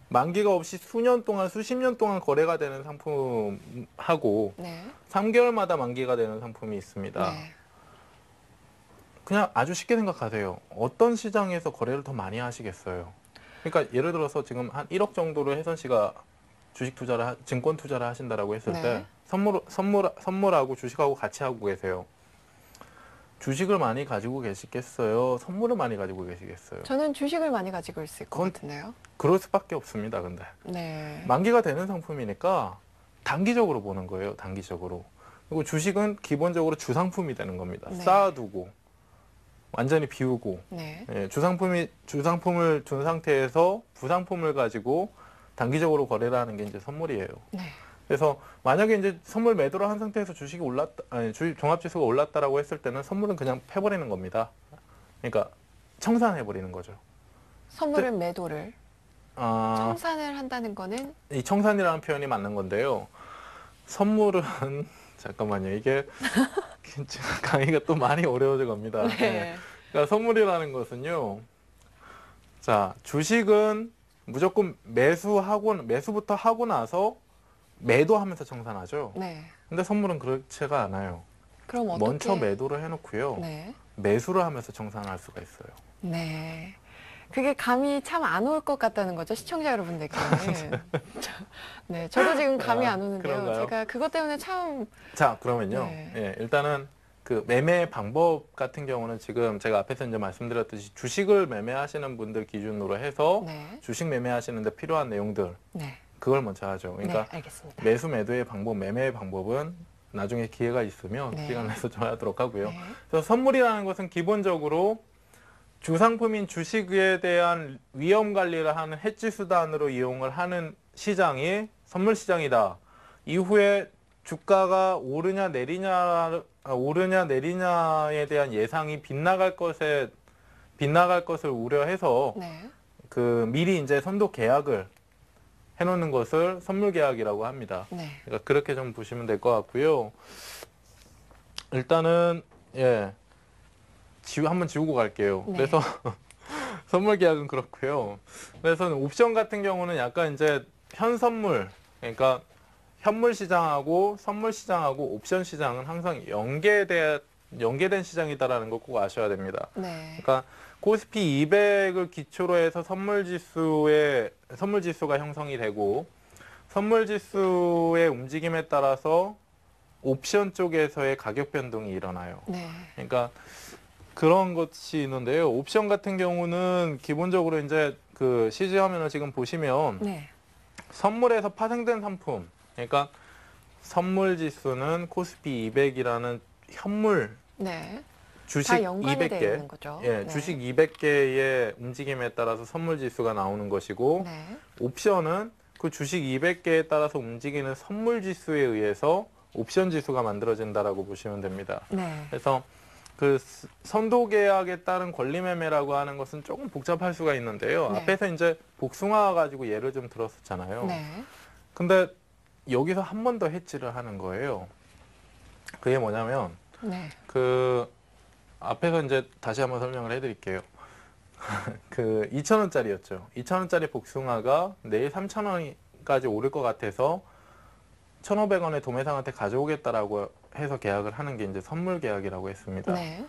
만기가 없이 수년 동안 수십 년 동안 거래가 되는 상품하고 네. 3개월마다 만기가 되는 상품이 있습니다. 네. 그냥 아주 쉽게 생각하세요. 어떤 시장에서 거래를 더 많이 하시겠어요? 그러니까 예를 들어서 지금 한 1억 정도를 혜선 씨가 증권 투자를 하신다라고 했을 네. 때 선물하고 주식하고 같이 하고 계세요. 주식을 많이 가지고 계시겠어요? 선물을 많이 가지고 계시겠어요? 저는 주식을 많이 가지고 있을 것 그건- 같은데요. 그럴 수밖에 없습니다. 근데 네. 만기가 되는 상품이니까 단기적으로 보는 거예요. 단기적으로. 그리고 주식은 기본적으로 주상품이 되는 겁니다. 네. 쌓아두고 완전히 비우고 네. 주상품을 둔 상태에서 부상품을 가지고 단기적으로 거래를 하는 게 이제 선물이에요. 네. 그래서 만약에 이제 선물 매도를 한 상태에서 주식이 종합지수가 올랐다라고 했을 때는 선물은 그냥 패버리는 겁니다. 그러니까 청산해버리는 거죠. 선물은 매도를. 아, 청산을 한다는 거는 이 청산이라는 표현이 맞는 건데요. 선물은 잠깐만요. 이게 강의가 또 많이 어려워질 겁니다. 네. 그러니까 선물이라는 것은요. 자, 주식은 무조건 매수부터 하고 나서 매도하면서 청산하죠. 네. 근데 선물은 그렇지가 않아요. 그럼 어떻게? 먼저 매도를 해놓고요. 네. 매수를 하면서 청산할 수가 있어요. 네. 그게 감이 참 안 올 것 같다는 거죠, 시청자 여러분들께는. 네, 저도 지금 감이 안 오는데요. 그런가요? 제가 그것 때문에 참. 자, 그러면요. 네. 예, 일단은 그 매매 방법 같은 경우는 지금 제가 앞에서 이제 말씀드렸듯이 주식을 매매하시는 분들 기준으로 해서 네. 주식 매매하시는데 필요한 내용들 네. 그걸 먼저 하죠. 그러니까 네, 알겠습니다. 매수 매도의 방법, 매매의 방법은 나중에 기회가 있으면 네. 시간 내서 좀 하도록 하고요. 네. 그래서 선물이라는 것은 기본적으로 주상품인 주식에 대한 위험 관리를 하는 해지 수단으로 이용을 하는 시장이 선물 시장이다. 이후에 주가가 오르냐 내리냐에 대한 예상이 빗나갈 것을 우려해서 네. 그 미리 이제 선도 계약을 해놓는 것을 선물 계약이라고 합니다. 네. 그러니까 그렇게 좀 보시면 될 것 같고요. 일단은 한번 지우고 갈게요. 네. 그래서 선물 계약은 그렇고요. 그래서 옵션 같은 경우는 약간 이제 현선물, 그러니까 현물 시장하고 선물 시장하고 옵션 시장은 항상 연계된 시장이다라는 걸 꼭 아셔야 됩니다. 네. 그러니까 코스피 200을 기초로 해서 선물 지수가 형성이 되고 선물 지수의 움직임에 따라서 옵션 쪽에서의 가격 변동이 일어나요. 네. 그러니까 그런 것이 있는데요. 옵션 같은 경우는 기본적으로 이제 그 CG 화면을 지금 보시면 네. 선물에서 파생된 상품, 그러니까 선물 지수는 코스피 200이라는 현물 네. 주식 다 연관이 되어 200개, 있는 거죠. 예, 네. 주식 200개의 움직임에 따라서 선물 지수가 나오는 것이고 네. 옵션은 그 주식 200개에 따라서 움직이는 선물 지수에 의해서 옵션 지수가 만들어진다라고 보시면 됩니다. 네. 그래서 그 선도 계약에 따른 권리 매매라고 하는 것은 조금 복잡할 수가 있는데요. 네. 앞에서 이제 복숭아 가지고 예를 좀 들었었잖아요. 네. 근데 여기서 한 번 더 해지를 하는 거예요. 그게 뭐냐면 네. 그 앞에서 이제 다시 한번 설명을 해드릴게요. 그 2,000원짜리였죠. 2,000원짜리 복숭아가 내일 3,000원까지 오를 것 같아서 1,500원에 도매상한테 가져오겠다라고 해서 계약을 하는 게 이제 선물 계약이라고 했습니다. 네.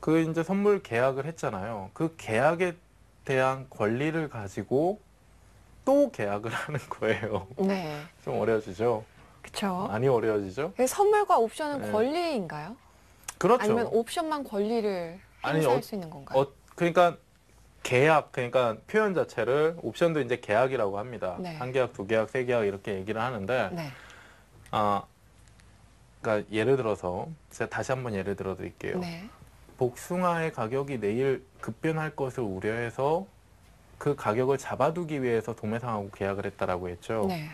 그 이제 선물 계약을 했잖아요. 그 계약에 대한 권리를 가지고 또 계약을 하는 거예요. 네. 좀 어려워지죠? 그렇죠. 많이 어려워지죠? 선물과 옵션은 네. 권리인가요? 그렇죠. 아니면 옵션만 권리를 아니, 행사할 수 있는 건가요? 그러니까 계약, 그러니까 표현 자체를 옵션도 이제 계약이라고 합니다. 네. 한 계약, 두 계약, 세 계약 이렇게 얘기를 하는데, 네. 그러니까 예를 들어서 제가 다시 한번 예를 들어 드릴게요. 네. 복숭아의 가격이 내일 급변할 것을 우려해서 그 가격을 잡아두기 위해서 도매상하고 계약을 했다라고 했죠. 네.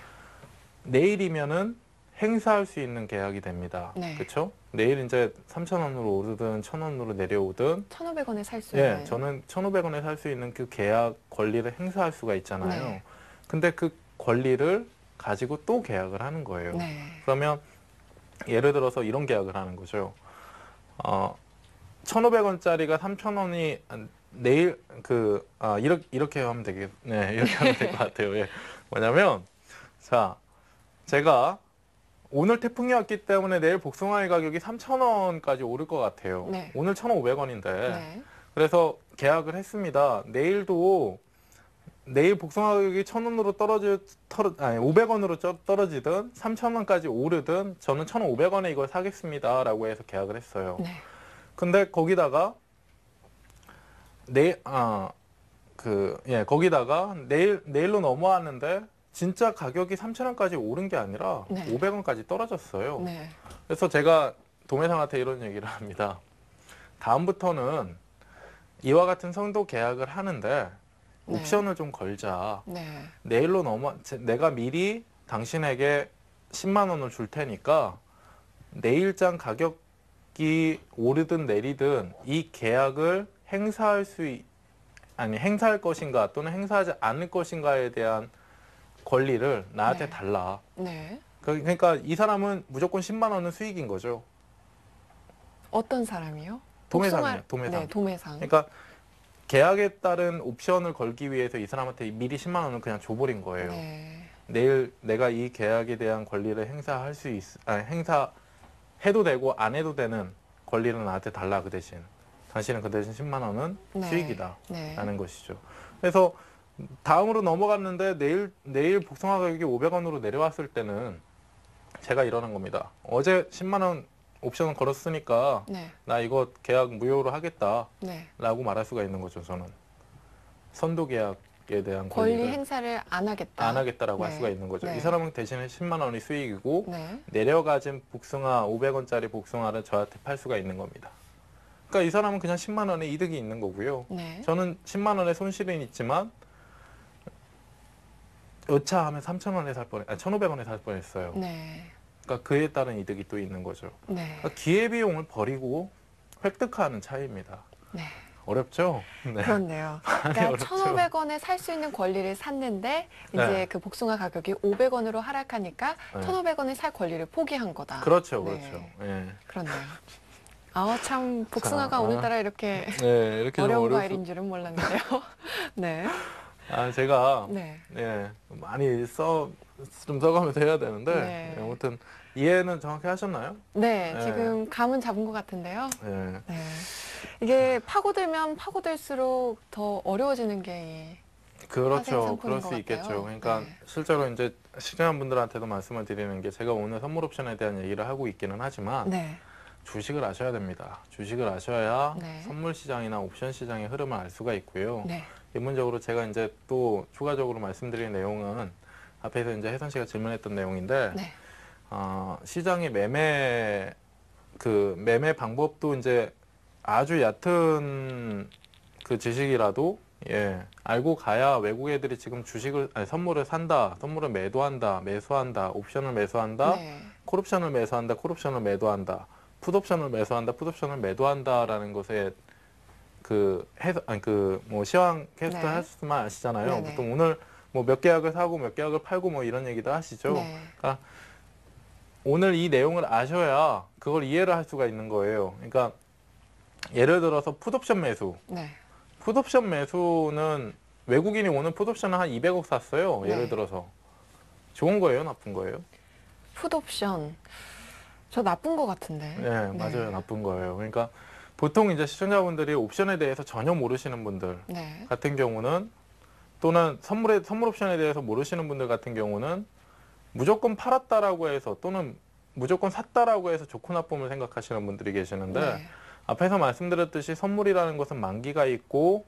내일이면은 행사할 수 있는 계약이 됩니다. 네. 그렇죠? 내일 이제 3,000원으로 오르든 1,000원으로 내려오든 1,500원에 살 수 예, 있는. 저는 1,500원에 살 수 있는 그 계약 권리를 행사할 수가 있잖아요. 네. 근데 그 권리를 가지고 또 계약을 하는 거예요. 네. 그러면 예를 들어서 이런 계약을 하는 거죠. 1,500원짜리가 3,000원이 내일 이렇게 하면 네, 이렇게 하면 될 것 같아요. 예. 뭐냐면 자, 제가 오늘 태풍이 왔기 때문에 내일 복숭아의 가격이 3,000원까지 오를 것 같아요. 네. 오늘 1,500원인데. 네. 그래서 계약을 했습니다. 내일 복숭아 가격이 1,000원으로 500원으로 떨어지든 3,000원까지 오르든 저는 1,500원에 이걸 사겠습니다라고 해서 계약을 했어요. 네. 근데 거기다가 거기다가 내일로 넘어왔는데 진짜 가격이 3,000원까지 오른 게 아니라 네. 500원까지 떨어졌어요. 네. 그래서 제가 도매상한테 이런 얘기를 합니다. 다음부터는 이와 같은 선도 계약을 하는데 네. 옵션을 좀 걸자. 네. 내일로 내가 미리 당신에게 10만 원을 줄 테니까 내일장 가격이 오르든 내리든 이 계약을 행사할 것인가 또는 행사하지 않을 것인가에 대한 권리를 나한테 네. 달라. 네. 그러니까 이 사람은 무조건 10만 원은 수익인 거죠. 어떤 사람이요? 도매상이요. 도매상. 네, 도매상. 그러니까 계약에 따른 옵션을 걸기 위해서 이 사람한테 미리 10만 원을 그냥 줘버린 거예요. 네. 내일 내가 이 계약에 대한 권리를 행사해도 되고 안 해도 되는 권리를 나한테 달라 그 대신. 당신은 그 대신 10만 원은 네. 수익이다. 네. 라는 것이죠. 그래서 다음으로 넘어갔는데 내일 복숭아 가격이 500원으로 내려왔을 때는 제가 이러는 겁니다. 어제 10만 원 옵션을 걸었으니까 네. 나 이거 계약 무효로 하겠다라고 네. 말할 수가 있는 거죠. 저는 선도 계약에 대한 권리 권리를 행사를 안 하겠다. 안 하겠다라고 할 네. 수가 있는 거죠. 네. 이 사람은 대신에 10만 원이 수익이고 네. 내려가진 복숭아 500원짜리 복숭아를 저한테 팔 수가 있는 겁니다. 그러니까 이 사람은 그냥 10만 원의 이득이 있는 거고요. 네. 저는 10만 원의 손실은 있지만 여차하면 3,000원에 1,500원에 살 뻔했어요. 네. 그러니까 그에 따른 이득이 또 있는 거죠. 네. 그러니까 기회비용을 버리고 획득하는 차이입니다. 네. 어렵죠? 네. 그렇네요. 그러니까 어렵죠. 1,500원에 살 수 있는 권리를 샀는데 이제 네. 그 복숭아 가격이 500원으로 하락하니까 네. 1,500원에 살 권리를 포기한 거다. 그렇죠, 네. 그렇죠. 예. 그렇네요. 참 복숭아가 자, 오늘따라 이렇게 네, 이렇게 좀 어려운 어려울 과일인 줄은 몰랐는데요. 네. 제가 네. 많이 좀 써가면서 해야 되는데 네. 아무튼 이해는 정확히 하셨나요? 네, 네. 지금 감은 잡은 것 같은데요. 네. 네. 이게 파고들면 파고들수록 더 어려워지는 게 그렇죠. 상품인 그럴 것 수 있겠죠. 같아요. 그러니까 네. 실제로 이제 시청자 분들한테도 말씀을 드리는 게 제가 오늘 선물 옵션에 대한 얘기를 하고 있기는 하지만 네. 주식을 아셔야 됩니다. 주식을 아셔야 네. 선물 시장이나 옵션 시장의 흐름을 알 수가 있고요. 네. 기본적으로 제가 이제 또 추가적으로 말씀드린 내용은 앞에서 이제 혜선 씨가 질문했던 내용인데 네. 시장의 매매 방법도 이제 아주 얕은 그 지식이라도 알고 가야 외국 애들이 지금 선물을 산다, 선물을 매도한다, 매수한다, 옵션을 매수한다, 네. 콜옵션을 매수한다, 콜옵션을 매도한다. 풋옵션을 매수한다, 풋옵션을 매도한다라는 것에 그 해서 아니 그 뭐 시황 캐스터 네. 하시면 아시잖아요. 네네. 보통 오늘 뭐 몇 계약을 사고 몇 계약을 팔고 뭐 이런 얘기도 하시죠. 네. 그러니까 오늘 이 내용을 아셔야 그걸 이해를 할 수가 있는 거예요. 그러니까 예를 들어서 풋옵션 매수. 네. 풋옵션 매수는 외국인이 오늘 풋옵션을 한 200억 샀어요. 네. 예를 들어서. 좋은 거예요, 나쁜 거예요? 풋옵션. 저 나쁜 것 같은데. 네, 맞아요. 나쁜 거예요. 그러니까 보통 이제 시청자분들이 옵션에 대해서 전혀 모르시는 분들 네. 같은 경우는 또는 선물 옵션에 대해서 모르시는 분들 같은 경우는 무조건 팔았다라고 해서 또는 무조건 샀다라고 해서 좋고 나쁨을 생각하시는 분들이 계시는데 네. 앞에서 말씀드렸듯이 선물이라는 것은 만기가 있고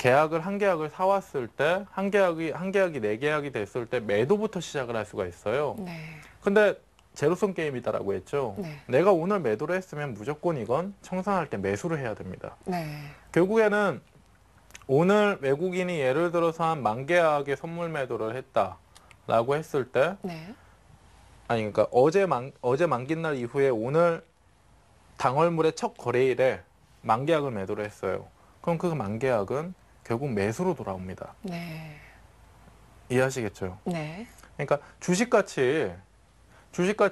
한 계약을 사왔을 때 한 계약이 네 계약이 됐을 때 매도부터 시작을 할 수가 있어요. 네. 근데 제로섬 게임이다라고 했죠. 네. 내가 오늘 매도를 했으면 무조건 이건 청산할 때 매수를 해야 됩니다. 네. 결국에는 오늘 외국인이 예를 들어서 한 만 계약의 선물 매도를 했다라고 했을 때 네. 아니 그러니까 어제 만기 날 이후에 오늘 당월물의 첫 거래일에 만 계약을 매도를 했어요. 그럼 그 만 계약은 결국 매수로 돌아옵니다. 네. 이해하시겠죠? 네. 그러니까 주식같이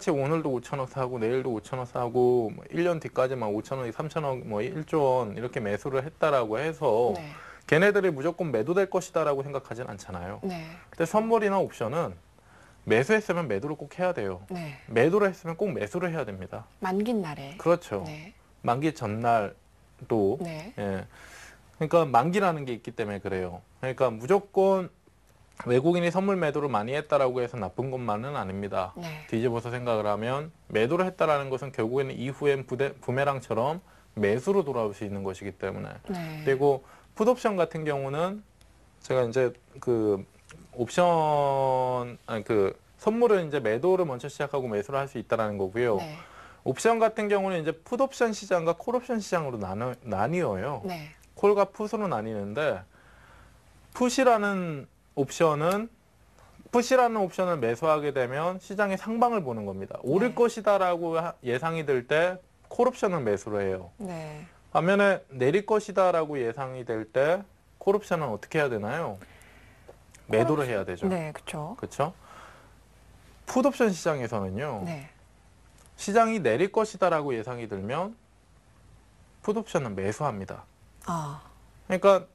오늘도 5천억 사고 내일도 5천억 사고 뭐 1년 뒤까지만 5천억, 3천억, 뭐 1조 원 이렇게 매수를 했다라고 해서 네. 걔네들이 무조건 매도될 것이다라고 생각하진 않잖아요. 네. 근데 선물이나 옵션은 매수했으면 매도를 꼭 해야 돼요. 네. 매도를 했으면 꼭 매수를 해야 됩니다. 만긴 날에. 그렇죠. 네. 만기 전날도 네. 예. 그러니까 만기라는 게 있기 때문에 그래요. 그러니까 무조건 외국인이 선물 매도를 많이 했다라고 해서 나쁜 것만은 아닙니다. 네. 뒤집어서 생각을 하면 매도를 했다라는 것은 결국에는 이후엔 부메랑처럼 매수로 돌아올 수 있는 것이기 때문에 네. 그리고 풋옵션 같은 경우는 제가 이제 그 선물을 이제 매도를 먼저 시작하고 매수를 할 수 있다라는 거고요. 네. 옵션 같은 경우는 이제 풋옵션 시장과 콜옵션 시장으로 나뉘어요. 네. 콜과 풋으로 나뉘는데 풋이라는 옵션을 매수하게 되면 시장의 상방을 보는 겁니다. 오를 네. 것이다라고 예상이 될 때 콜옵션을 매수를 해요. 네. 반면에 내릴 것이다라고 예상이 될 때 콜옵션은 어떻게 해야 되나요? 매도를 해야 되죠. 네. 그렇죠. 그렇죠? 풋옵션 시장에서는요. 네. 시장이 내릴 것이다라고 예상이 들면 풋옵션은 매수합니다. 아. 그러니까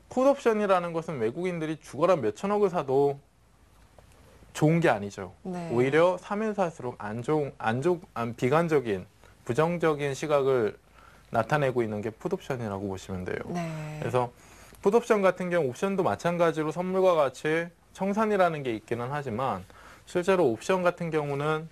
풋옵션이라는 것은 외국인들이 죽어라 몇천억을 사도 좋은 게 아니죠. 네. 오히려 사면 살수록 비관적인 부정적인 시각을 나타내고 있는 게 풋옵션이라고 보시면 돼요. 네. 그래서 풋옵션 같은 경우 옵션도 마찬가지로 선물과 같이 청산이라는 게 있기는 하지만 실제로 옵션 같은 경우는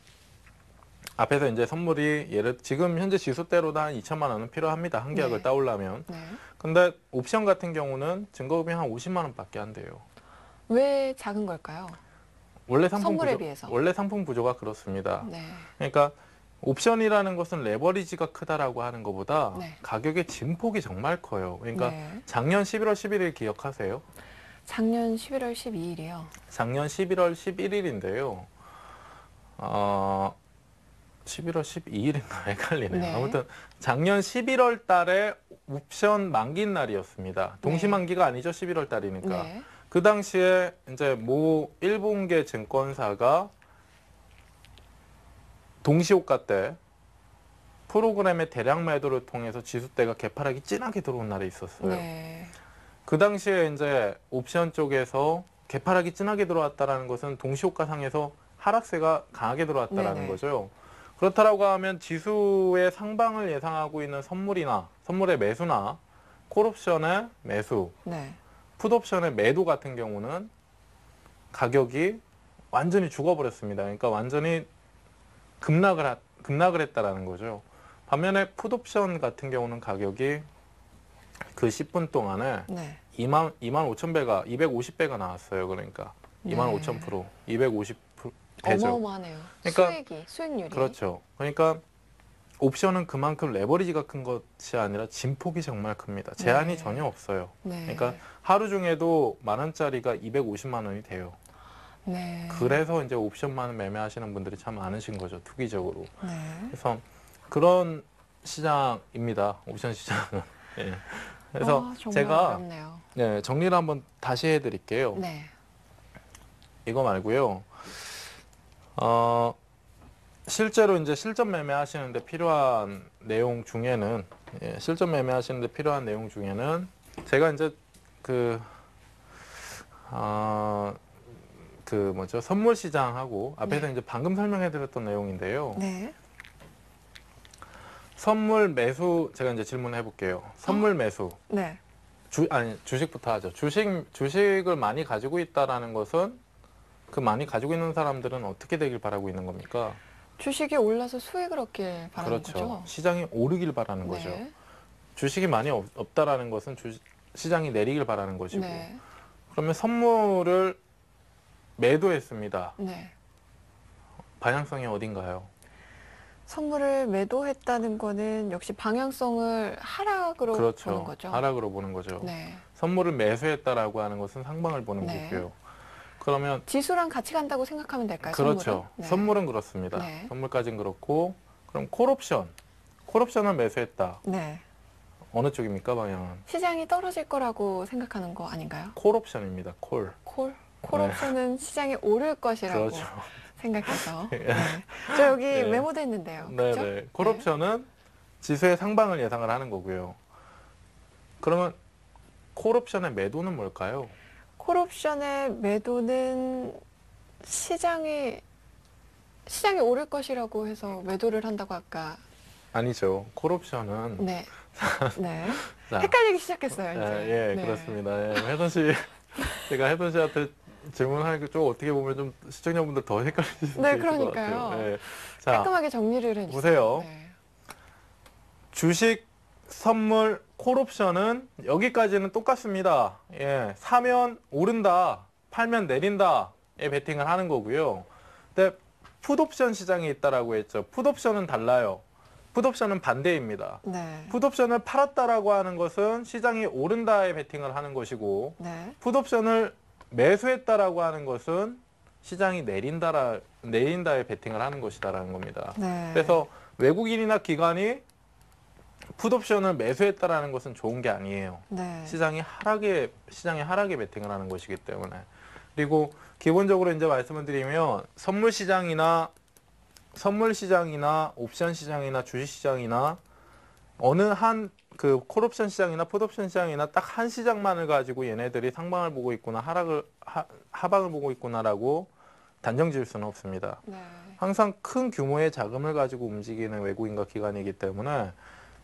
앞에서 이제 선물이 지금 현재 지수대로도 한 2천만 원은 필요합니다. 한 계약을 네. 따오려면. 네. 근데 옵션 같은 경우는 증거금이 한 50만 원밖에 안 돼요. 왜 작은 걸까요? 원래 선물에 비해서. 원래 상품 구조가 그렇습니다. 네. 그러니까 옵션이라는 것은 레버리지가 크다라고 하는 것보다 네. 가격의 진폭이 정말 커요. 그러니까 네. 작년 11월 11일 기억하세요? 작년 11월 12일이요. 작년 11월 11일인데요. 11월 12일인가 헷갈리네요. 네. 아무튼 작년 11월 달에 옵션 만기 날이었습니다. 동시만기가 아니죠. 11월 달이니까. 네. 그 당시에 이제 모 일본계 증권사가 동시호가 때 프로그램의 대량 매도를 통해서 지수대가 개파락이 진하게 들어온 날이 있었어요. 네. 그 당시에 이제 옵션 쪽에서 개파락이 진하게 들어왔다라는 것은 동시호가상에서 하락세가 강하게 들어왔다라는 네네. 거죠. 그렇다라고 하면 지수의 상방을 예상하고 있는 선물의 매수나 콜옵션의 매수, 네. 풋옵션의 매도 같은 경우는 가격이 완전히 죽어버렸습니다. 그러니까 완전히 급락을 했다라는 거죠. 반면에 풋옵션 같은 경우는 가격이 그 10분 동안에 네. 2만 5천 배가 250배가 나왔어요. 그러니까 2만 네. 5천 프로, 250배죠. 어마어마하네요. 그러니까 수익률이. 그렇죠. 그러니까 옵션은 그만큼 레버리지가 큰 것이 아니라 진폭이 정말 큽니다. 제한이 네. 전혀 없어요. 네. 그러니까 하루 중에도 10,000원짜리가 250만 원이 돼요. 네. 그래서 이제 옵션만 매매하시는 분들이 참 많으신 거죠. 투기적으로. 네. 그래서 그런 시장입니다. 옵션 시장은. 예. 그래서 정말 제가 어렵네요. 정리를 한번 다시 해드릴게요. 네. 이거 말고요. 실제로 이제 실전 매매하시는데 필요한 내용 중에는 실전 매매하시는데 필요한 내용 중에는 제가 이제 선물 시장하고 앞에서 네. 이제 방금 설명해드렸던 내용인데요. 네. 선물 매수 제가 이제 질문해 볼게요. 선물 매수 네. 주식부터 하죠. 주식을 많이 가지고 있다라는 것은 그 많이 가지고 있는 사람들은 어떻게 되길 바라고 있는 겁니까? 주식이 올라서 수익을 얻길 바라는 그렇죠. 거죠. 시장이 오르길 바라는 거죠. 네. 주식이 많이 없다라는 것은 시장이 내리길 바라는 것이고. 네. 그러면 선물을 매도했습니다. 네. 방향성이 어딘가요? 선물을 매도했다는 거는 역시 방향성을 하락으로 보는 그렇죠. 거죠. 하락으로 보는 거죠. 네. 선물을 매수했다라고 하는 것은 상방을 보는 네. 거고요. 그러면 지수랑 같이 간다고 생각하면 될까요? 그렇죠. 선물은? 네. 선물은 그렇습니다. 네. 선물까지는 그렇고 그럼 콜옵션을 매수했다. 네. 어느 쪽입니까 방향은? 시장이 떨어질 거라고 생각하는 거 아닌가요? 콜옵션입니다. 콜. 콜 네. 옵션은 시장이 오를 것이라고 그렇죠. 생각해서. 네. 저 여기 네. 메모돼 있는데요. 그렇죠? 네네. 콜옵션은 지수의 상방을 예상을 하는 거고요. 그러면 콜옵션의 매도는 뭘까요? 콜옵션의 매도는 시장이 오를 것이라고 해서 매도를 한다고 아까. 아니죠. 콜옵션은 네. 네. 자, 헷갈리기 시작했어요, 이제. 예, 네. 그렇습니다. 예, 혜선 씨, 제가 혜선 씨한테 질문하니까 좀 어떻게 보면 좀 시청자분들 더 헷갈리실 수 네, 있을 것 그러니까요. 같아요. 예. 자, 깔끔하게 정리를 해주세요. 보세요. 네. 주식, 선물, 콜옵션은 여기까지는 똑같습니다. 예, 사면 오른다, 팔면 내린다에 베팅을 하는 거고요. 근데 풋옵션 시장이 있다라고 했죠. 풋옵션은 달라요. 풋옵션은 반대입니다. 네. 풋옵션을 팔았다라고 하는 것은 시장이 오른다에 베팅을 하는 것이고, 네. 풋옵션을 매수했다라고 하는 것은 시장이 내린다에 베팅을 하는 것이다라는 겁니다. 네. 그래서 외국인이나 기관이 풋옵션을 매수했다라는 것은 좋은 게 아니에요. 네. 시장이 하락에 베팅을 하는 것이기 때문에. 그리고 기본적으로 이제 말씀을 드리면 선물 시장이나 옵션 시장이나 주식 시장이나 어느 한 그 콜옵션 시장이나 풋옵션 시장이나 딱 한 시장만을 가지고 얘네들이 상방을 보고 있구나 하방을 보고 있구나라고 단정 지을 수는 없습니다. 네. 항상 큰 규모의 자금을 가지고 움직이는 외국인과 기관이기 때문에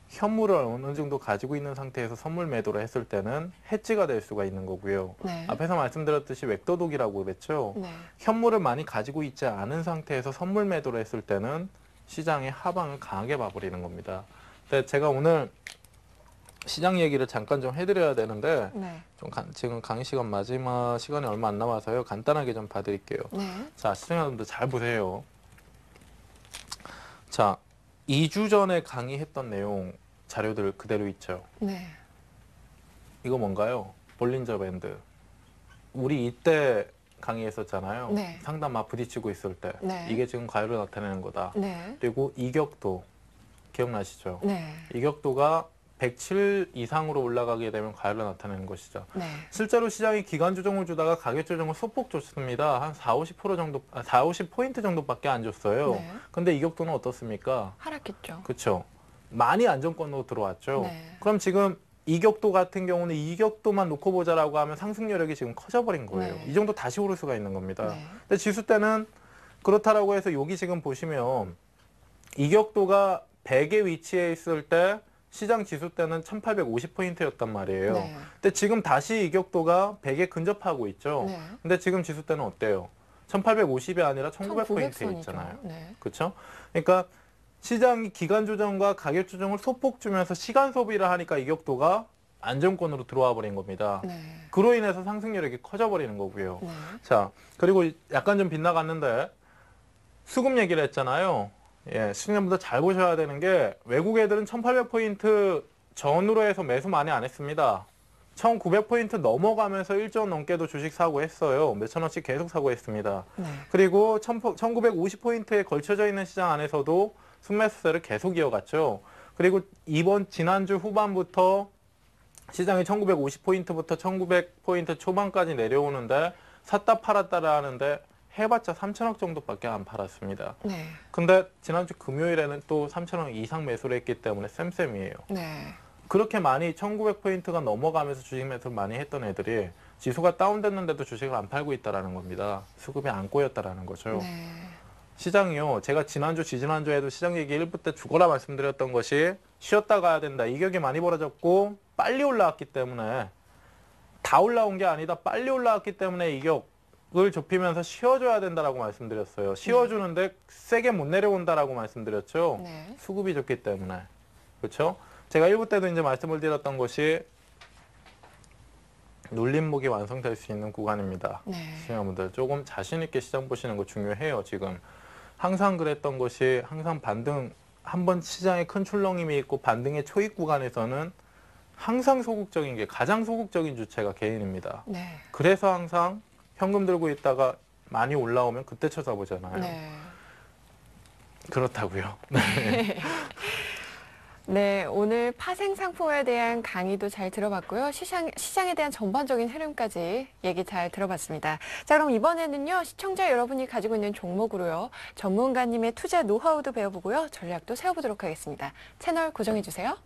현물을 어느 정도 가지고 있는 상태에서 선물 매도를 했을 때는 해지가 될 수가 있는 거고요. 네. 앞에서 말씀드렸듯이 웹도독이라고 그랬죠. 네. 현물을 많이 가지고 있지 않은 상태에서 선물 매도를 했을 때는 시장의 하방을 강하게 봐버리는 겁니다. 근데 제가 오늘 시장 얘기를 잠깐 좀 해드려야 되는데 네. 지금 강의 시간 마지막 시간이 얼마 안 남아서요. 간단하게 좀 봐드릴게요. 네. 자, 시청자분들 잘 보세요. 자, 2주 전에 강의했던 내용 자료들 그대로 있죠. 네. 이거 뭔가요? 볼린저 밴드. 우리 이때 강의했었잖아요. 네. 상단 막 부딪히고 있을 때. 네. 이게 지금 과열을 나타내는 거다. 네. 그리고 이격도. 기억나시죠? 네. 이격도가 107 이상으로 올라가게 되면 과열을 나타내는 것이죠. 네. 실제로 시장이 기간 조정을 주다가 가격 조정을 소폭 줬습니다. 한 40, 50% 정도, 40포인트 정도밖에 안 줬어요. 네. 근데 이격도는 어떻습니까? 하락했죠. 그렇죠. 많이 안정권으로 들어왔죠. 네. 그럼 지금 이격도 같은 경우는 이격도만 놓고 보자라고 하면 상승 여력이 지금 커져버린 거예요. 네. 이 정도 다시 오를 수가 있는 겁니다. 네. 근데 지수 때는 그렇다라고 해서 여기 지금 보시면 이격도가 100에 위치해 있을 때 시장 지수 때는 1850포인트였단 말이에요. 네. 근데 지금 다시 이격도가 100에 근접하고 있죠. 네. 근데 지금 지수 때는 어때요? 1850이 아니라 1900포인트에 1900선이죠. 있잖아요. 네. 그렇죠? 그러니까 시장이 기간 조정과 가격 조정을 소폭 주면서 시간 소비를 하니까 이격도가 안정권으로 들어와 버린 겁니다. 네. 그로 인해서 상승 여력이 커져 버리는 거고요. 네. 자, 그리고 약간 좀 빗나갔는데 수급 얘기를 했잖아요. 예, 시청자분들 잘 보셔야 되는 게 외국 애들은 1800포인트 전후로 해서 매수 많이 안 했습니다. 1900포인트 넘어가면서 1조 원 넘게도 주식 사고 했어요. 몇천 원씩 계속 사고 했습니다. 네. 그리고 1950포인트에 걸쳐져 있는 시장 안에서도 순매수세를 계속 이어갔죠. 그리고 지난주 후반부터 시장이 1950포인트부터 1900포인트 초반까지 내려오는데 샀다 팔았다를 하는데 해봤자 3천억 정도밖에 안 팔았습니다. 네. 근데 지난주 금요일에는 또 3천억 이상 매수를 했기 때문에 쌤쌤이에요. 네. 그렇게 많이 1900포인트가 넘어가면서 주식 매수를 많이 했던 애들이 지수가 다운됐는데도 주식을 안 팔고 있다는 겁니다. 수급이 안 꼬였다는 거죠. 네. 시장이요. 제가 지지난주에도 시장 얘기 1부 때 죽어라 말씀드렸던 것이 쉬었다 가야 된다. 이격이 많이 벌어졌고 빨리 올라왔기 때문에 다 올라온 게 아니다. 빨리 올라왔기 때문에 이격을 좁히면서 쉬어줘야 된다라고 말씀드렸어요. 쉬어주는데 세게 못 내려온다라고 말씀드렸죠. 네. 수급이 좋기 때문에. 그렇죠? 제가 1부 때도 이제 말씀을 드렸던 것이 눌림목이 완성될 수 있는 구간입니다. 네. 시청자분들 조금 자신 있게 시장 보시는 거 중요해요. 지금 항상 그랬던 것이 항상 반등 한번 시장에 큰 출렁임이 있고 반등의 초입 구간에서는 항상 소극적인 게 가장 소극적인 주체가 개인입니다. 네. 그래서 항상 현금 들고 있다가 많이 올라오면 그때 쳐다보잖아요. 네. 그렇다고요. 네, 오늘 파생 상품에 대한 강의도 잘 들어봤고요. 시장에 대한 전반적인 흐름까지 얘기 잘 들어봤습니다. 자, 그럼 이번에는요, 시청자 여러분이 가지고 있는 종목으로요, 전문가님의 투자 노하우도 배워보고요, 전략도 세워보도록 하겠습니다. 채널 고정해주세요.